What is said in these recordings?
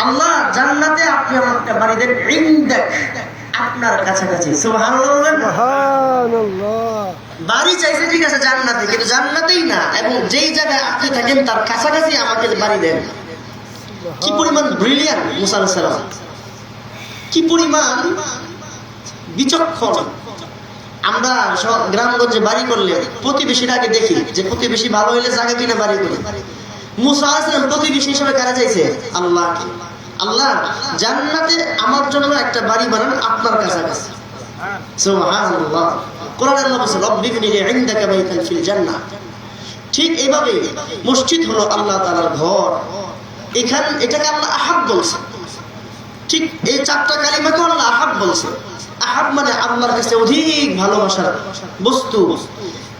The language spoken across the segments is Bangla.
আল্লাহ জান্নাতে আপনি আমাকে বাড়ি দেন ইনদাক, আপনার কাছাকাছি। সুবহানাল্লাহ। সুবহানাল্লাহ। বাড়ি চাইছে ঠিক আছে জান্নাতে, কিন্তু জান্নাতেই না, এবং যেই জায়গায় আপনি থাকেন তার কাছাকাছি আমাকে বাড়ি দেন। কি পরিমাণ ব্রিলিয়ান্ট মুসা আলাইহিস সালাম, কি পরিমাণ বিচক্ষণ। আমরা গ্রামগঞ্জে বাড়ি করলে প্রতিবেশীর আগে দেখি যে প্রতিবেশী ভালো হইলে জায়গা কিনে বাড়ি করি। মুসা আলাইহিস সালাম প্রতিবেশী হিসেবে কারা চাইছে? আল্লাহকে। আল্লাহ জান্নাতে আমার জন্য একটা বাড়ি বানান আপনার কাছাকাছি। সুবহানাল্লাহ। কোরআনে আল্লাহ বলেছে রব্বিবনি লি ইনদাকা বাইতান ফিল জান্নাহ। ঠিক এইভাবে মসজিদ হলো আল্লাহ তাআলার ঘর। এটাকে আল্লাহ আহাব বলছে। ঠিক এই চারটা কালিমাকে আল্লাহ আহাব বলছে। আহাব মানে আল্লাহর কাছে অধিক ভালোবাসার বস্তু।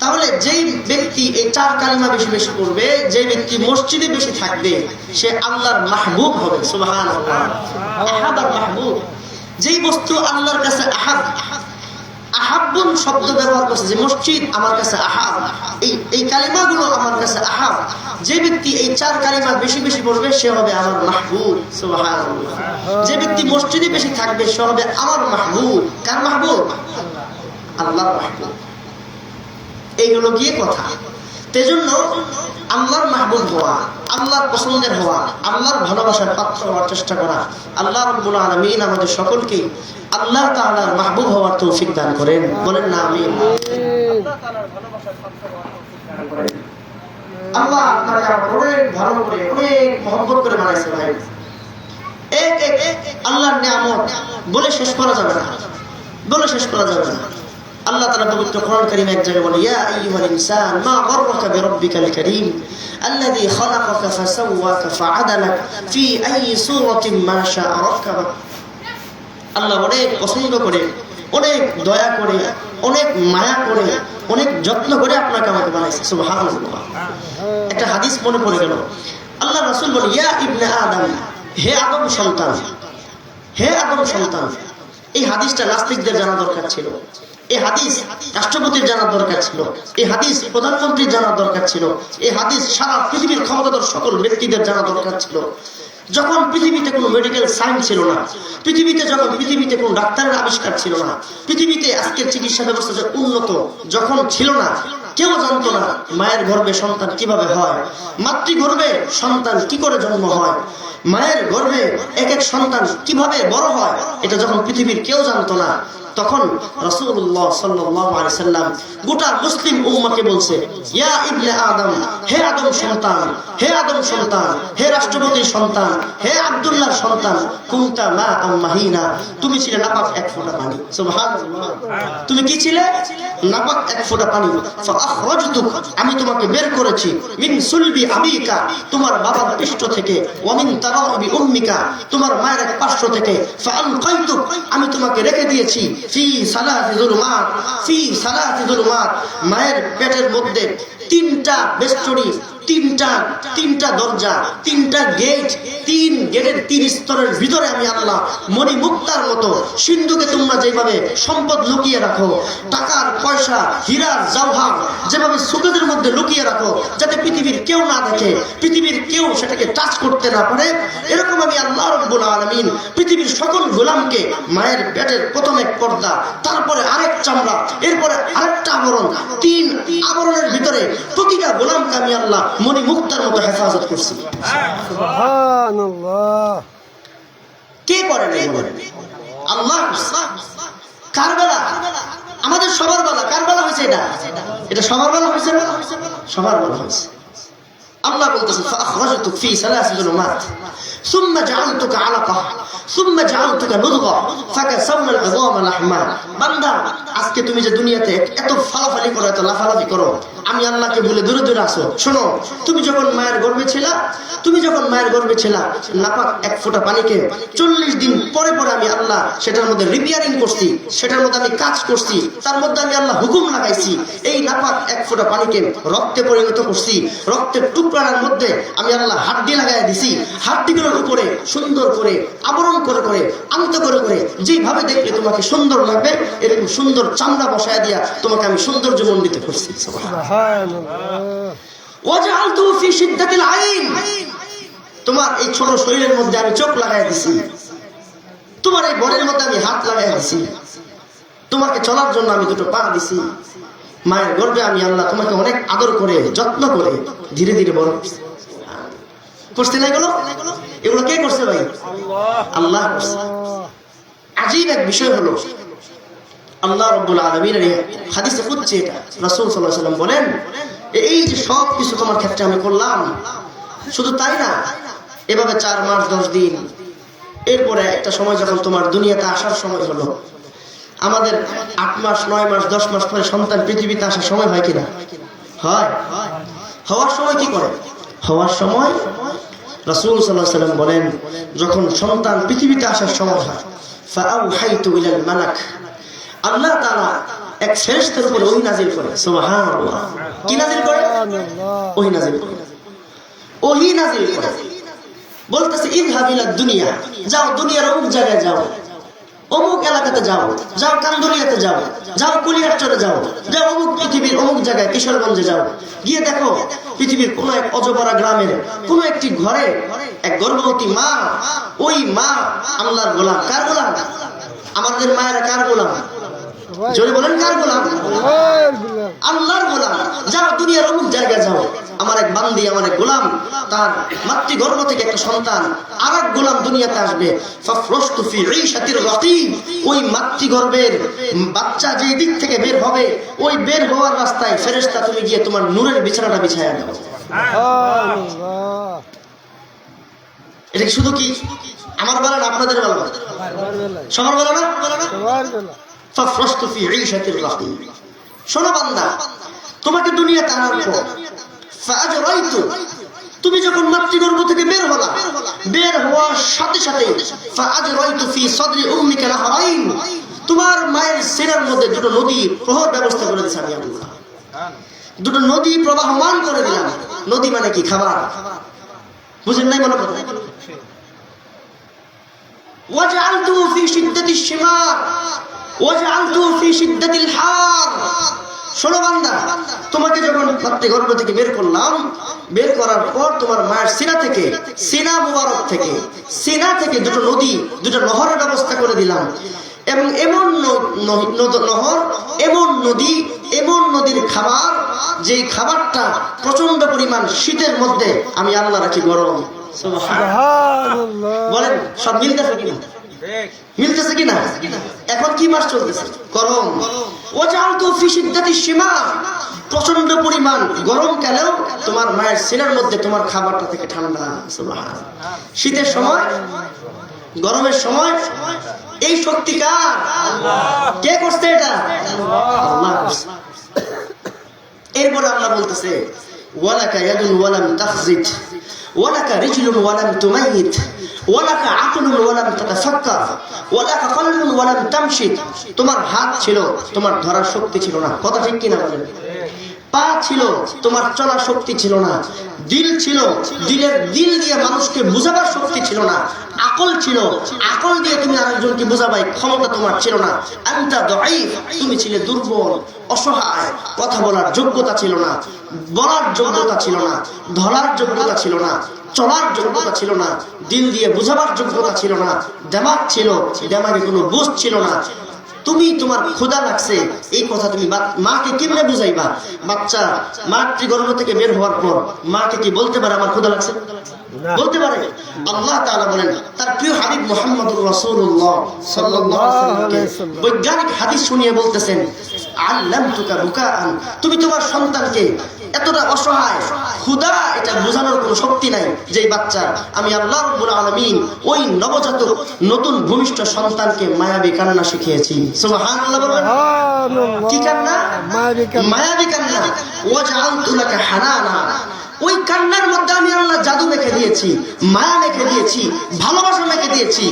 তাহলে যেই ব্যক্তি এই চার কালিমা বেশি বেশি করবে, যে ব্যক্তি মসজিদে বেশি থাকবে, সে আল্লাহর মাহবুব হবে। সুবহানাল্লাহ। আহাব আর মাহবুব, যেই বস্তু আল্লাহর কাছে আহাব, আহাব্বুন শব্দ ব্যবহার করছে যে মসজিদ আমার কাছে আহাব, এই কালিমাগুলো আমার কাছে আহাব। যে ব্যক্তি এই চার কালিমা বেশি বেশি পড়বে সে হবে আমার মাহবুব। সুবহানাল্লাহ। যে ব্যক্তি মসজিদে বেশি থাকবে সে হবে আমার মাহবুব। কার মাহবুব? আল্লাহর মাহবুব। এই হলো গিয়ে কথা। সেজন্য আল্লাহর মাহবুব হওয়া, আল্লাহর পছন্দের হওয়া, আল্লাহর ভালোবাসার পাত্র হওয়ার চেষ্টা করা। আল্লাহ রাব্বুল আলামিন আমাদের সকলকে আল্লাহ তাআলার মাহবুব হওয়ার তৌফিক দান করেন। বলেন না আমিন। আল্লাহ আপনাকে অনেক ভালো করে, অনেক মহব্বত করে বানাইছে ভাই। এক এক আল্লাহর নিয়ামত বলে শেষ করা যাবে না, বলে শেষ করা যাবে না। আল্লাহ তাআলা পবিত্র কোরআন কারীমে এক জায়গায় বলে ইয়া আইয়ুহাল ইনসান মা গররাকা বিরাব্বিকাল কারীম আল্লাযী খালাকাকা ফাসাওয়াকা ফাআদালাক ফি আইয়ি সূরাতিন মা শাআ রাক্কাবাক। আল্লাহ অনেক পছন্দ করে, অনেক দয়া করে, অনেক মায়া করে, অনেক যত্ন করে আপনাকে আমাকে বানাইছে। সুবহানাল্লাহ। একটা হাদিস মনে পড়ে গেল। আল্লাহ রাসূল বলে ইয়া ইবনে আদম, হে আদম সন্তান, হে আদম সন্তান। এই হাদিসটা নাস্তিকদের জানা দরকার ছিল। এই হাদিস রাষ্ট্রপতির জানার দরকার ছিল। এই হাদিস প্রধানমন্ত্রীর জানার দরকার ছিল। এই হাদিস সারা পৃথিবীর ক্ষমতাধর সকল ব্যক্তিদের জানা দরকার ছিল। যখন পৃথিবীতে কোনো মেডিকেল সায়েন্স ছিল না, পৃথিবীতে কোনো ডাক্তারের আবিষ্কার ছিল না, পৃথিবীতে আজকের চিকিৎসা ব্যবস্থা যে উন্নত যখন ছিল না, কেউ জানতো না মায়ের গর্ভে সন্তান কিভাবে হয়, মাতৃগর্ভে সন্তান কি করে জন্ম হয়, মায়ের গর্ভে এক এক সন্তান কিভাবে বড় হয়, এটা যখন পৃথিবীর কেউ জানতো না, তখন রাসূলুল্লাহ সাল্লাল্লাহু আলাইহি সাল্লাম গোটা মুসলিম উম্মাহকে বলছে ইয়া ইবনে আদম, হে আদম সন্তান, হে আদম সন্তান, হে রাষ্ট্রপতির সন্তান, হে আব্দুল্লাহর সন্তান, কুনতা মা মাহিনা, তুমি ছিলে নাপাক এক ফোঁটা পানি। সুবহানাল্লাহ। তুমি কি ছিলে? নাপাক এক ফোঁটা পানি। ফাআখরাজতুক, আমি তোমাকে বের করেছি, মিন সুলবি আবিকা, তোমার বাবার পৃষ্ঠ থেকে, ওয়া মিন তারাবি উম্মিকা, তোমার মায়ের এক পার্শ্ব থেকে, ফাআলকাইতুক, আমি তোমাকে রেখে দিয়েছি ফি সালাতি যুলুমাত, ফি সালাতি যুলুমাত, মায়ের পেটের মধ্যে তিনটা বেষ্টনী, তিনটা দরজা, তিনটা গেট, তিন গেটের তিন স্তরের ভিতরে আমি আল্লাহ মণি মুক্তার মতো সিন্ধুকে তোমরা যেভাবে সম্পদ লুকিয়ে রাখো, টাকার পয়সা, হীরা জওহর যেভাবে সুকেদের মধ্যে লুকিয়ে রাখো যাতে পৃথিবীর কেউ না দেখে, পৃথিবীর কেউ সেটাকে টাচ করতে না পারে, এরকম আমি আল্লাহ রাব্বুল আলামিন পৃথিবীর সকল গোলামকে মায়ের পেটের প্রথম এক পর্দা, তারপরে আরেক চামড়া, এরপরে আরেকটা আবরণ, তিন আবরণের ভিতরে প্রতিটা গোলামকে আমি আল্লাহ মণি মুক্তার মতো হেফাজত করছি। সুবহানাল্লাহ। কে করেন এগুলো? আল্লাহ। কার বেলা? আমাদের সবার বেলা। কার বেলা হয়েছে এটা? এটা সবার বেলা হয়েছে না? সবার বেলা হয়েছে। আল্লাহ বলতেছেন ফাআখরাজতুক ফি সালাসি যুলুমাত সুম্মা জাআলতুকা আলাকা সুম্মা জাআলতুকা মুদগা ফাকাসাওনাল ইযামা লাহমা। বান্দা, আজকে তুমি যে দুনিয়াতে এত ফালাফালি করো, এত লাফালাফি করো, আমি আল্লাহকে ভুলে দূরে দূরে আসো। শোনো, তুমি যখন মায়ের গর্ভে ছিলা, নাপাক এক ফোঁটা পানিকে 40 দিন পরে পরে আমি আল্লাহ সেটার মধ্যে রিপেয়ারিং করছি, সেটার মধ্যে আমি কাজ করছি, তার মধ্যে আমি আল্লাহ হুকুম লাগাইছি। এই নাপাক এক ফোঁটা পানিকে রক্তে পরিণত করছি, রক্তের টুকরার মধ্যে আমি আল্লাহ হাড্ডি লাগাই দিছি, হাড্ডিগুলোর উপরে সুন্দর করে আবরণ করে করে আন্ত করে করে যেভাবে দেখলে তোমাকে সুন্দর লাগবে এরকম সুন্দর চামড়া বসায় দিয়া তোমাকে আমি সৌন্দর্য মণ্ডিত করছি। সুবহানাল্লাহ। ওয়াজআলতু ফি শিদ্দাতিল আইন, তোমার এই ছোট শরীরের মধ্যে আমি চোখ লাগাই দিছি, তোমার এই বরের মধ্যে আমি হাত লাগাই দিছি, তোমাকে চলার জন্য আমি দুটো পা দিছি, মায়ের গর্ভে আমি আল্লাহ তোমাকে অনেক আদর করে যত্ন করে ধীরে ধীরে বড় করছে না। এগুলো কে করছে ভাই? আল্লাহ করছে। আজীব এক বিষয় হলো আল্লাহ রাব্বুল আলামিনের হাদিসে কুদসি, এটা রাসূল সাল্লাল্লাহু আলাইহি ওয়াসাল্লাম বলেন, এই যে সব কিছু তোমার ক্ষেত্রে আমি করলাম, শুধু তাই না, এভাবে 4 মাস 10 দিন, এরপরে একটা সময় যখন তোমার দুনিয়াতে আসার সময় হলো, আমাদের 8 মাস 9 মাস 10 মাস পরে সন্তান পৃথিবীতে আসার সময় হয় কিনা? হয়। হওয়ার সময় কি করে? হওয়ার সময় রাসূল সাল্লাল্লাহু আলাইহি ওয়াসাল্লাম বলেন, যখন সন্তান পৃথিবীতে আসার সময় হয়, ফাআউহাইতু ইলাল মালাক, আল্লাহ তাআলা এক ফেরেশতার উপর ওহী নাযিল করে। সুবহানাল্লাহ। কি নাযিল করে? ওহী নাযিল করে। ওহী নাযিল করে বলতেছে, ইযহাব ইলাদ দুনিয়া, যাও দুনিয়ার অমুক জায়গায় যাও, অমুক এলাকাতে যাও, যাও কান্দুলিয়াতে যাও, যাও কুলিয়ারচরে যাও, যাও অমুক পৃথিবীর অমুক জায়গায় কিশোরগঞ্জে যাও, গিয়ে দেখো পৃথিবীর কোন এক অজপাড়া গ্রামের কোন একটি ঘরে এক গর্ভবতী মা, ওই মা আল্লাহর গোলাম। কার গোলাম? আমাদের মায়েরা কার গোলাম? জোরে বলেন, কার গোলাম? আল্লাহর গোলাম। যাও দুনিয়ার অমুক জায়গায় যাও, আমার এক বান্দি, আমার এক গোলাম, তার মাতৃগর্ভ থেকে একটা সন্তান, আর এক গোলাম দুনিয়াতে আসবে। ফাফরাশতু ফি ঈশাতির রাকিব, ওই মাতৃগর্ভের বাচ্চা যে দিক থেকে বের হবে, ওই বের হওয়ার রাস্তায় ফেরেশতা তুমি গিয়ে তোমার নূরের বিছানাটা বিছায়া দাও। এটা কি শুধু কি আমার বলা না, আপনাদের বলা? সবার বলা না? ফাফরাশতু ফি ঈশাতির রাকিব। শোনো বান্দা, তোমাকে দুনিয়াতে আনার পর ফাআজরাইতু, তুমি যখন মাতৃগর্ভ থেকে বের হলা, বের হওয়ার সাথে সাথে ফাআজরাইতু ফি সাদরি উম্মিকা নাহরাইন, তোমার মায়ের সিনার মধ্যে দুটো নদী প্রবাহ ব্যবস্থা করে দিয়েছি আমি আল্লাহ। দুটো নদী প্রবাহমান করে দিলাম। নদী মানে কি? খাবার। বুঝেন নাই মনে কথা? ওয়াজআলতু ফি শিদ্দাতিশ শিমার ওয়াজআলতু ফি শিদ্দাতিল হার। শোনো বান্দা, তোমাকে যখন মাতৃগর্ভ থেকে বের করলাম, বের করার পর তোমার মায়ের সিনা থেকে, সিনা মুবারক থেকে, সিনা থেকে দুটো নদী, দুটো নহরের ব্যবস্থা করে দিলাম। এবং এমন নহর, এমন নদী, এমন নদীর খাবার, যেই খাবারটা প্রচন্ড পরিমাণ শীতের মধ্যে আমি আল্লাহ রাখি গরম। সুবহানাল্লাহ। বলেন সব মিলতেছে কিনা? মিলতেছে কিনা? এখন কি মাস চলতেছে? গরম। ওয়াজআলতু ফি শিদ্দাতিশ শিমার, প্রচন্ড পরিমাণ গরম কালেও তোমার মায়ের সিনার মধ্যে তোমার খাবারটা থেকে ঠান্ডা। সুবহানাল্লাহ। শীতের সময়, গরমের সময় এই শক্তি কার? কে করছে এটা? আল্লাহ করছে। এরপর আল্লাহ বলতেছে, ওয়ালাকা ইয়াদুন ওয়ালাম তাখজিত, ওয়ালাকা রিজলুন ওয়ালাম তুমাইত, ওয়ালাকা আকুলুন ওয়ালাম তাতাফাক্কার, ওয়ালাকা কলবুন ওয়ালাম তামশিত। তোমার হাত ছিল, তোমার ধরার শক্তি ছিল না। কথা ঠিক কিনা বলেন? পা ছিল, তোমার চলার শক্তি ছিল না। দিল ছিল, দিল দিয়ে মানুষকে বুঝাবার শক্তি ছিল না। আকল ছিল, আকল দিয়ে তুমি আরেকজনকে বুঝাবার ক্ষমতা তোমার ছিল না। আনতা দাঈফ, তুমি ছিলে দুর্বল, অসহায়, কথা বলার যোগ্যতা ছিল না, বলার যোগ্যতা ছিল না, ধরার যোগ্যতা ছিল না, চলার যোগ্যতা ছিল না, দিল দিয়ে বুঝাবার যোগ্যতা ছিল না, দেমাগ ছিল, দেমাগে কোনো বুঝ ছিল না। তুমি, তোমার ক্ষুধা লাগছে, এই কথা তুমি মাকে কেমনে বুঝাইবা? বাচ্চা মাতৃগর্ভ থেকে বের হওয়ার পর মাকে কি বলতে পারে আমার ক্ষুধা লাগছে? বলতে পারে? আল্লাহ তাআলা বলেন, তার প্রিয় হাবিব মুহাম্মদুর রাসূলুল্লাহ সাল্লাল্লাহু আলাইহি ওয়াসাল্লাম বৈজ্ঞানিক হাদিস শুনিয়ে বলতেছেন, আল্লামতুকা বুকাআন, তুমি তোমার সন্তানকে এতটা অসহায়, ক্ষুধা, এটা বোঝানোর কোনো শক্তি নাই যে বাচ্চা, আমি আল্লাহ রাব্বুল আলামিন ওই নবজাতক নতুন ভূমিষ্ঠ সন্তানকে মায়াবী কান্না শিখিয়েছি। সুবহানাল্লাহ বলবেন। কি কান্না? মায়াবী কান্না। ওয়াজআলতু লাকা হানানা, ওই কান্নার মধ্যে আমি আল্লাহ জাদু মেখে দিয়েছি, মায়া মেখে দিয়েছি, ভালোবাসা মেখে দিয়েছি।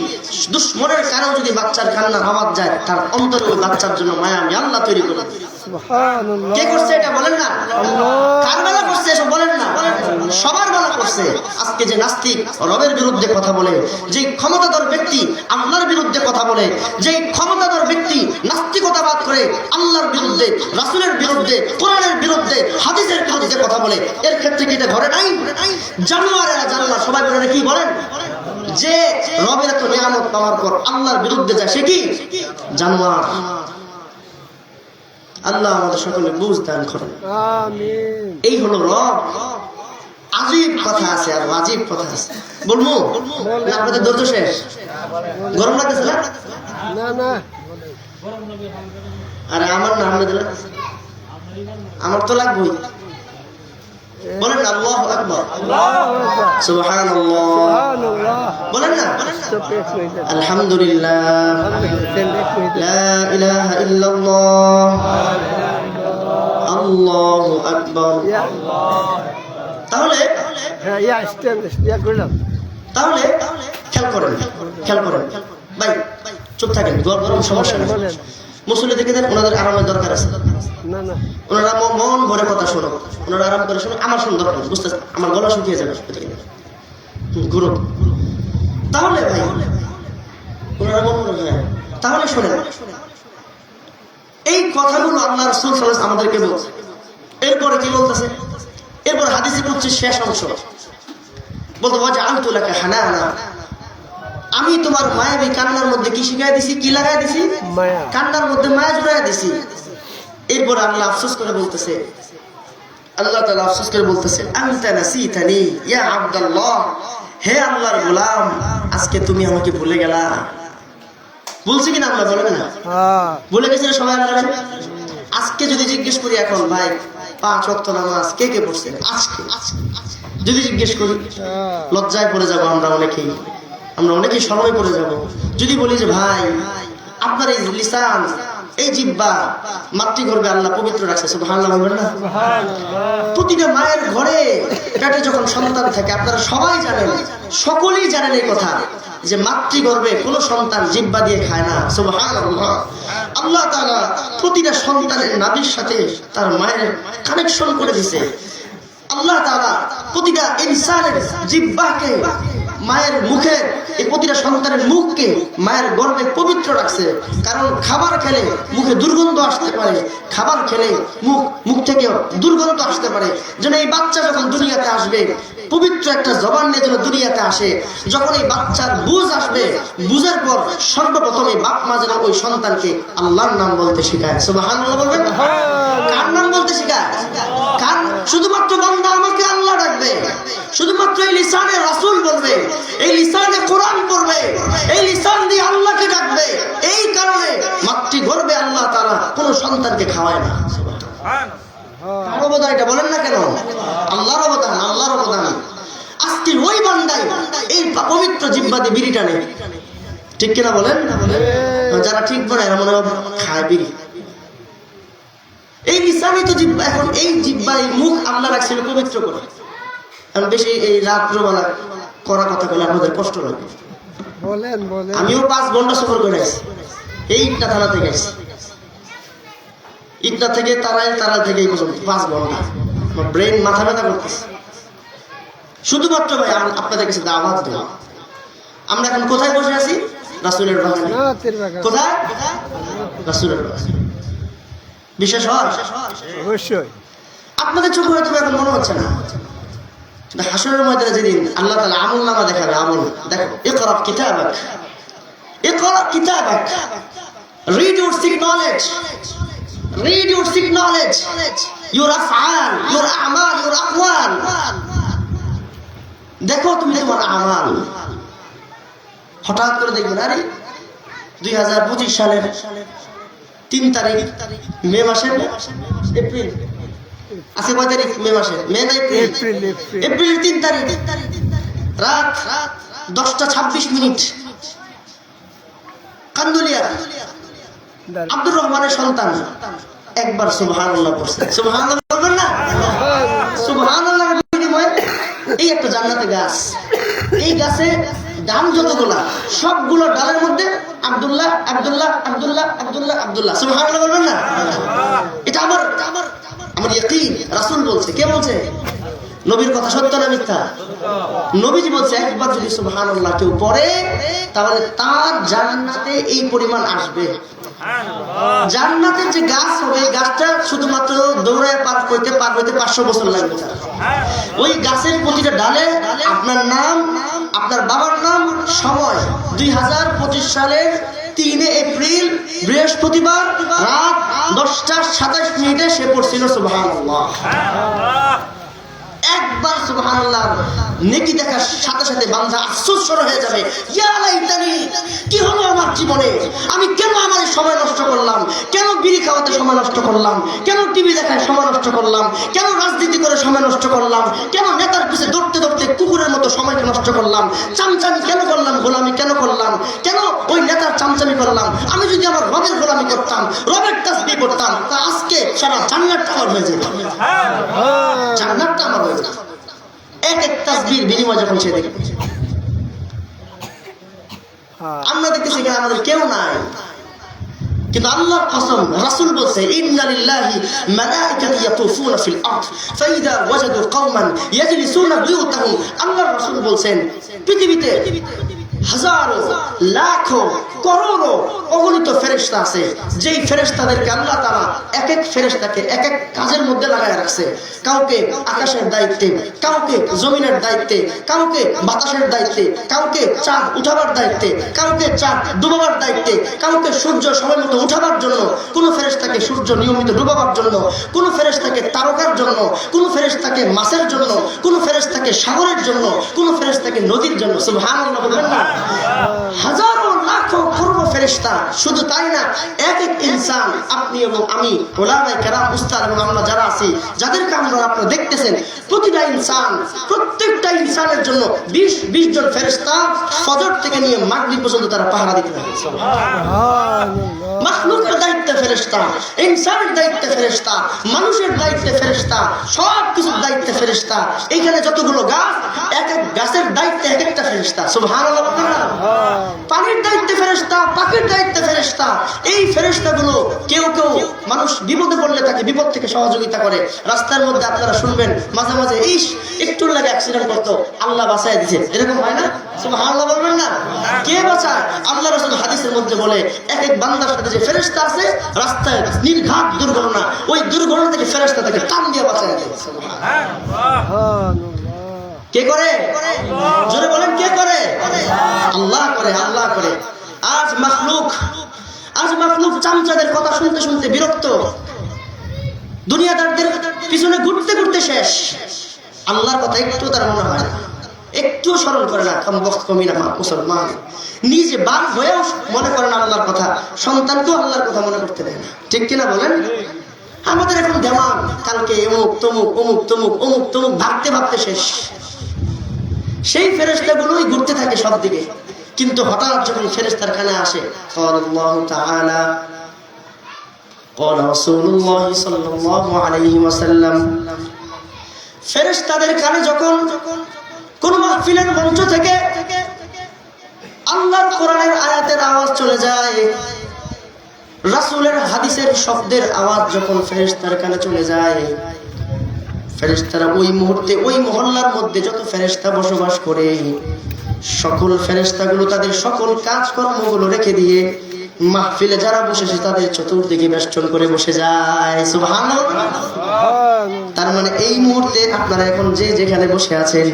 দুশ্মনের কারণে যদি বাচ্চার কান্নার আওয়াজ যায়, তার অন্তরে ওই বাচ্চার জন্য মায়া আমি আল্লাহ তৈরি করে দিই। কে করছে এটা বলেন না? কার বেলা করছে এসব বলেন না? সবার বেলা করছে। আজকে যে নাস্তিক রবের বিরুদ্ধে কথা বলে, যে ক্ষমতাধর ব্যক্তি আল্লাহর বিরুদ্ধে কথা বলে, যে ক্ষমতাধর ব্যক্তি নাস্তিকতাবাদ করে আল্লাহর বিরুদ্ধে, রাসূলের বিরুদ্ধে, কোরআনের বিরুদ্ধে, হাদিসের বিরুদ্ধে কথা বলে, এর ক্ষেত্রে কি এটা ঘরে নাই? জানোয়ারেরা জানোয়ার, সবাই বলে কি বলেন? যে রবের এত নিয়ামত পাওয়ার পর আল্লাহর বিরুদ্ধে যায় সে কি জানোয়ার। আল্লাহ আমাদের সকলে বুঝ দান করেন, আমিন। এই হলো রব। আজীব কথা আছে, আর আজীব কথা আছে, বলবো না? আপনাদের ধৈর্য শেষ? গরম লাগতেছে না? না না, আরে আমার না, আমার তো লাগবেই। বলেন না আল্লাহু আকবার, আল্লাহু আকবার, সুবহানাল্লাহ, সুবহানাল্লাহ। বলেন না Stop it, wait a minute. আলহামদুলিল্লাহ, লা ইলাহা ইল্লাল্লাহ, আল্লাহু আকবার। তাহলে Yeah, stand this. Yeah, good enough. তাহলে খেয়াল করেন, খেয়াল করেন ভাই, চুপ থাকেন, গরম সমস্যা নেই। বলেন। মুসল্লি দেখে দেন, ওনাদের আরামের দরকার আছে, না না, ওনারা মন ভরে কথা শোনো, ওনারা আরাম করে শোনো, আমার সুন্দর বুঝতে, আমার গলা শুকিয়ে যাবে গুরু। তাহলে ভাই ওনারা মন ভরে, হ্যাঁ তাহলে শোনেন, এই কথাগুলো আল্লাহ রাসূল সাল্লাল্লাহু আলাইহি ওয়াসাল্লাম আমাদেরকে বলছে। এরপরে কি বলতেছে? এরপরে হাদিসে পড়ছে শেষ অংশ, বলতে ওয়াজআলতু লাকা হানানা, আমি তোমার মায়াবী কান্নার মধ্যে কি শিখাই দিছি, কি লাগাই দিছি? মায়া। কান্নার মধ্যে মায়া জুড়াই দিছি। এরপর আল্লাহ আফসোস করে বলতেছে, আল্লাহ তাআলা আফসোস করে বলতেছে, আনতা নাসিতানি ইয়া আব্দুল্লাহ, হে আল্লাহর গোলাম, আজকে তুমি আমাকে ভুলে গেলা। বলছি কিনা আল্লাহ, বলেন না হ্যাঁ, ভুলে গেছেন সবাই আল্লাহরে? আজকে যদি জিজ্ঞেস করি, এখন ভাই 5 ওয়াক্ত নামাজ কে কে পড়ছেন আজকে, যদি জিজ্ঞেস করি হ্যাঁ, লজ্জায় পড়ে যাব আমরা অনেকেই, সময় পড়ে যাব। যদি বলি যে ভাই আপনার এই লিসান, এই জিহ্বা মাতৃগর্ভে আল্লাহ পবিত্র রাখছে, সুবহানাল্লাহ বলবেন না? সুবহানাল্লাহ। প্রতিটা মায়ের ঘরে পেটে যখন সন্তান থাকে, আপনারা সবাই জানেন, সকলেই জানেন এই কথা, যে মাতৃগর্ভে কোনো সন্তান জিহ্বা দিয়ে খায় না, সুবহানাল্লাহ। আল্লাহ তাআলা প্রতিটা সন্তানের নাভির সাথে তার মায়ের কানেকশন করে দিয়েছে। আল্লাহ তাআলা প্রতিটা ইনসানের জিহ্বাকে, মায়ের মুখের, এই প্রতিটা সন্তানের মুখকে মায়ের গর্ভে পবিত্র রাখছে। কারণ খাবার খেলে মুখে দুর্গন্ধ আসতে পারে, খাবার খেলে মুখ থেকে দুর্গন্ধ আসতে পারে, যেন এই বাচ্চা যখন দুনিয়াতে আসবে পবিত্র একটা জবান নিয়ে যেন দুনিয়াতে আসে। যখন এই বাচ্চার বুঝ আসবে, বুঝের পর সর্বপ্রথম এই বাপ মা যেন ওই সন্তানকে আল্লাহর নাম বলতে শেখায়, সুবহানাল্লাহ বলবেন। কার নাম বলতে শেখায়? কার? শুধুমাত্র বান্দা আমাকে আল্লাহ ডাকবে, শুধুমাত্র এই লিসানে রাসূল বলবে, এই লিসানে কোরআন পড়বে, এই লিসান দিয়ে আল্লাহকে ডাকবে। এই কারণে মাতৃগর্ভে আল্লাহ তাআলা কোনো সন্তানকে খাওয়ায় না। কার অবদান এটা বলেন না কেন? আল্লাহর অবদান, আল্লাহর অবদান। আজকে ওই বান্দাই এই পবিত্র জিহ্বা দিয়ে বিড়ি টানে, ঠিক কিনা বলেন? যারা ঠিক বলে এরা মনে হয় খায় বিড়ি। এই লিসানই তো জিহ্বা, এখন এই জিহ্বা, এই মুখ আল্লাহ রাখছিল পবিত্র করে। এখন বেশি এই রাত্রবেলা করা কথা বলে আপনাদের কষ্ট লাগে। বলেন বলেন। আমিও 5 ঘন্টা সফর করে আসছি, এই ইটনা থানা থেকে আসছি, ইটনা থেকে তারাই থেকে এই পর্যন্ত 5 ঘন্টা। আমার ব্রেন মাথা ব্যথা করতেছে। শুধুমাত্র ভাই আপনাদের কাছে দাওয়াত দেওয়া। আমরা এখন কোথায় বসে আছি? রাসূলের বাগানে। নাতের বাগান। কোথায়? রাসূলের বাগানে। বিশেষ হয় অবশ্যই। আপনাদের চোখে হয়তো এখন মনে হচ্ছে না, হাসরের ময়দানে যেদিন আল্লাহ তাআলা আমল নামা দেখাবে, আমল দেখো, ইকরা কিতাবাক, ইকরা কিতাবাক, read your seek knowledge, read your seek knowledge, your af'al, your a'mal, your aqwal, দেখো তুমি তোমার আমাল। হঠাৎ করে দেখবেন, আরে 2025 সালের 3 তারিখ মে মাসের এপ্রিল, আছে কয় তারিখ? মে মাসের, মে না এপ্রিল? এপ্রিলের 3 তারিখ রাত 10:26 কান্দুলিয়া আব্দুর রহমানের সন্তান একবার সুবহানাল্লাহ পড়ছে। সুবহানাল্লাহ বলবেন না? সুবহানাল্লাহর বিনিময়ে এই একটা জান্নাতে গাছ, এই গাছে ডাল যতগুলা, সবগুলো ডালের মধ্যে আব্দুল্লাহ আব্দুল্লাহ আব্দুল্লাহ আব্দুল্লাহ আব্দুল্লাহ। সুবহানাল্লাহ বলবেন না? এটা আমার ইয়াকিন। রাসূল বলছে। কে বলছে? নবীর কথা সত্য না মিথ্যা? নবীজি বলছে, একবার যদি সুবহানাল্লাহ কেউ পড়ে তাহলে তার জান্নাতে এই পরিমাণ আসবে। জান্নাতের যে গাছ হবে এই গাছটা শুধুমাত্র দৌড়ায় পার হইতে 500 বছর লাগবে। ওই গাছের প্রতিটা ডালে আপনার নাম, আপনার বাবার নাম, সময় 2025 সালের 3 এপ্রিল বৃহস্পতিবার রাত 10:27 সে পড়ছিল সুবহানাল্লাহ। একবার সুবহানাল্লাহ নেকি দেখার সাথে সাথে বান্দা আফসোস শুরু হয়ে যাবে, ইয়া লাইতানি, কি হলো আমার জীবনে, আমি কেন আমার সময় নষ্ট করলাম, কেন বিড়ি খাওয়াতে সময় নষ্ট করলাম, কেন টিভি দেখায় সময় নষ্ট করলাম, কেন রাজনীতি করে সময় নষ্ট করলাম, কেন নেতার পিছে দৌড়তে দৌড়তে কুকুরের মতো সময়কে নষ্ট করলাম, চামচামি কেন করলাম, গোলামি কেন করলাম, কেন ওই নেতার চামচামি করলাম। আমি যদি আমার রবের গোলামি করতাম, রবের তাসবিহ করতাম, তা আজকে সারা জান্নাতটা আমার হয়ে যেত, জান্নাতটা আমার হয়ে যেত। এক এক তাসবির বিনিময় যখন সে দেখবে, আমরা দেখতেছি এখানে আমাদের কেউ নাই, কিন্তু আল্লাহর কসম রাসূল বলছে, ইন্না লিল্লাহি মালাইকাতান ইয়াতুফুনা ফিল আরদ ফাইদা ওয়াজাদু কওমান ইয়াজলিসুনা বিউতাহুম। আল্লাহর রাসূল বলছেন পৃথিবীতে হাজারো লাখো করোড়ো অগণিত ফেরেশতা আছে, যেই ফেরেশতাদেরকে আল্লাহ তাআলা এক এক ফেরেশতাকে এক এক কাজের মধ্যে লাগায় রাখছে। কাউকে আকাশের দায়িত্বে, কাউকে জমিনের দায়িত্বে, কাউকে বাতাসের দায়িত্বে, কাউকে চাঁদ উঠাবার দায়িত্বে, কাউকে চাঁদ ডুবাবার দায়িত্বে, কাউকে সূর্য সময় মতো উঠাবার জন্য, কোন ফেরেশতাকে সূর্য নিয়মিত ডুবাবার জন্য, কোন ফেরেশতাকে তারকার জন্য, কোন ফেরেশতাকে মাছের জন্য, কোন ফেরেশতাকে সাগরের জন্য, কোন ফেরেশতাকে নদীর জন্য। সুবহানাল্লাহ বলবেন না? হাজারো লাখো করোড়ো ফেরেশতা। শুধু তাই না, এক এক ইনসান, আপনি এবং আমি, ওলামায়ে কেরাম, উস্তাদ এবং আমরা যারা আছি, যাদেরকে আপনারা দেখতেছেন, প্রতিটা ইনসান, প্রত্যেকটা ইনসানের জন্য 20 জন ফেরেশতা ফজর থেকে নিয়ে মাগরিব পর্যন্ত তারা পাহারা দিতে থাকে। মাখলুকের দায়িত্বে ফেরেশতা, ইনসানের দায়িত্বে ফেরেশতা, মানুষের দায়িত্বে ফেরেশতা, সব কিছুর দায়িত্বে ফেরেশতা। এইখানে যতগুলো গাছ, এক এক গাছের দায়িত্বে এক একটা ফেরেশতা। সুবহানাল্লাহ। পানির দায়িত্বে ফেরেশতা, পাখির দায়িত্বে ফেরেশতা। এই ফেরেশতাগুলো কেউ কেউ মানুষ বিপদে পড়লে তাকে বিপদ থেকে সহযোগিতা করে। রাস্তার মধ্যে আপনারা শুনবেন মাঝে মাঝে একটু লাগে অ্যাক্সিডেন্ট করতো, আল্লাহ বাঁচায় দিয়েছে, এরকম হয় না? সুবহানাল্লাহ বলবেন না? কে বাঁচায়? আল্লাহ রাসূল হাদিসের মধ্যে বলে, এক এক বান্দার সাথে যে ফেরেশতা আছে, রাস্তায় নির্ঘাত দুর্ঘটনা, ওই দুর্ঘটনা থেকে ফেরেশতা তাকে টান দিয়ে বাঁচায় দেয়। কে করে? জোরে বলেন, কে করে? আল্লাহ করে, আল্লাহ করে। আজ মাখলুক চামচাদের কথা শুনতে শুনতে বিরক্ত, দুনিয়াদারদের পিছনে ঘুরতে ঘুরতে শেষ। আল্লাহর কথা একটু তার মনে হয় না, একটু স্মরণ করে না। কমিনা মুসলমান নিজে বাপ হয়েও মনে করে না আল্লাহর কথা, সন্তানকেও আল্লাহর কথা মনে করতে দেয় না। ঠিক কিনা বলেন? আমাদের এখন দেওয়ান, কালকে অমুক তমুক অমুক তমুক অমুক তমুক ভাবতে ভাবতে শেষ। সেই ফেরেশতাগুলোই ঘুরতে থাকে সব দিকে, কিন্তু হঠাৎ যখন ফেরেশতার কানে আসে, আল্লাহু তাআলা ক্বালা রাসূলুল্লাহ সাল্লাল্লাহু আলাইহি ওয়াসাল্লাম, ফেরেশতাদের কানে যখন কোন মাহফিলের মঞ্চ থেকে আল্লাহর কোরআনের আয়াতের আওয়াজ চলে যায়, রাসূলের হাদিসের শব্দের আওয়াজ যখন ফেরেশতার কানে চলে যায়, ফেরেশতারা ওই মুহূর্তে ওই মহল্লার মধ্যে যত ফেরেশতা বসবাস করে, সকল ফেরেশতাগুলো তাদের সকল কাজকর্মগুলো রেখে দিয়ে মাহফিলে যারা বসেছে তাদের চতুর্দিকে বেষ্টন করে বসে যায়। সুবহানাল্লাহ। তার মানে এই মুহূর্তে আপনারা এখন যেখানে বসে আছেন,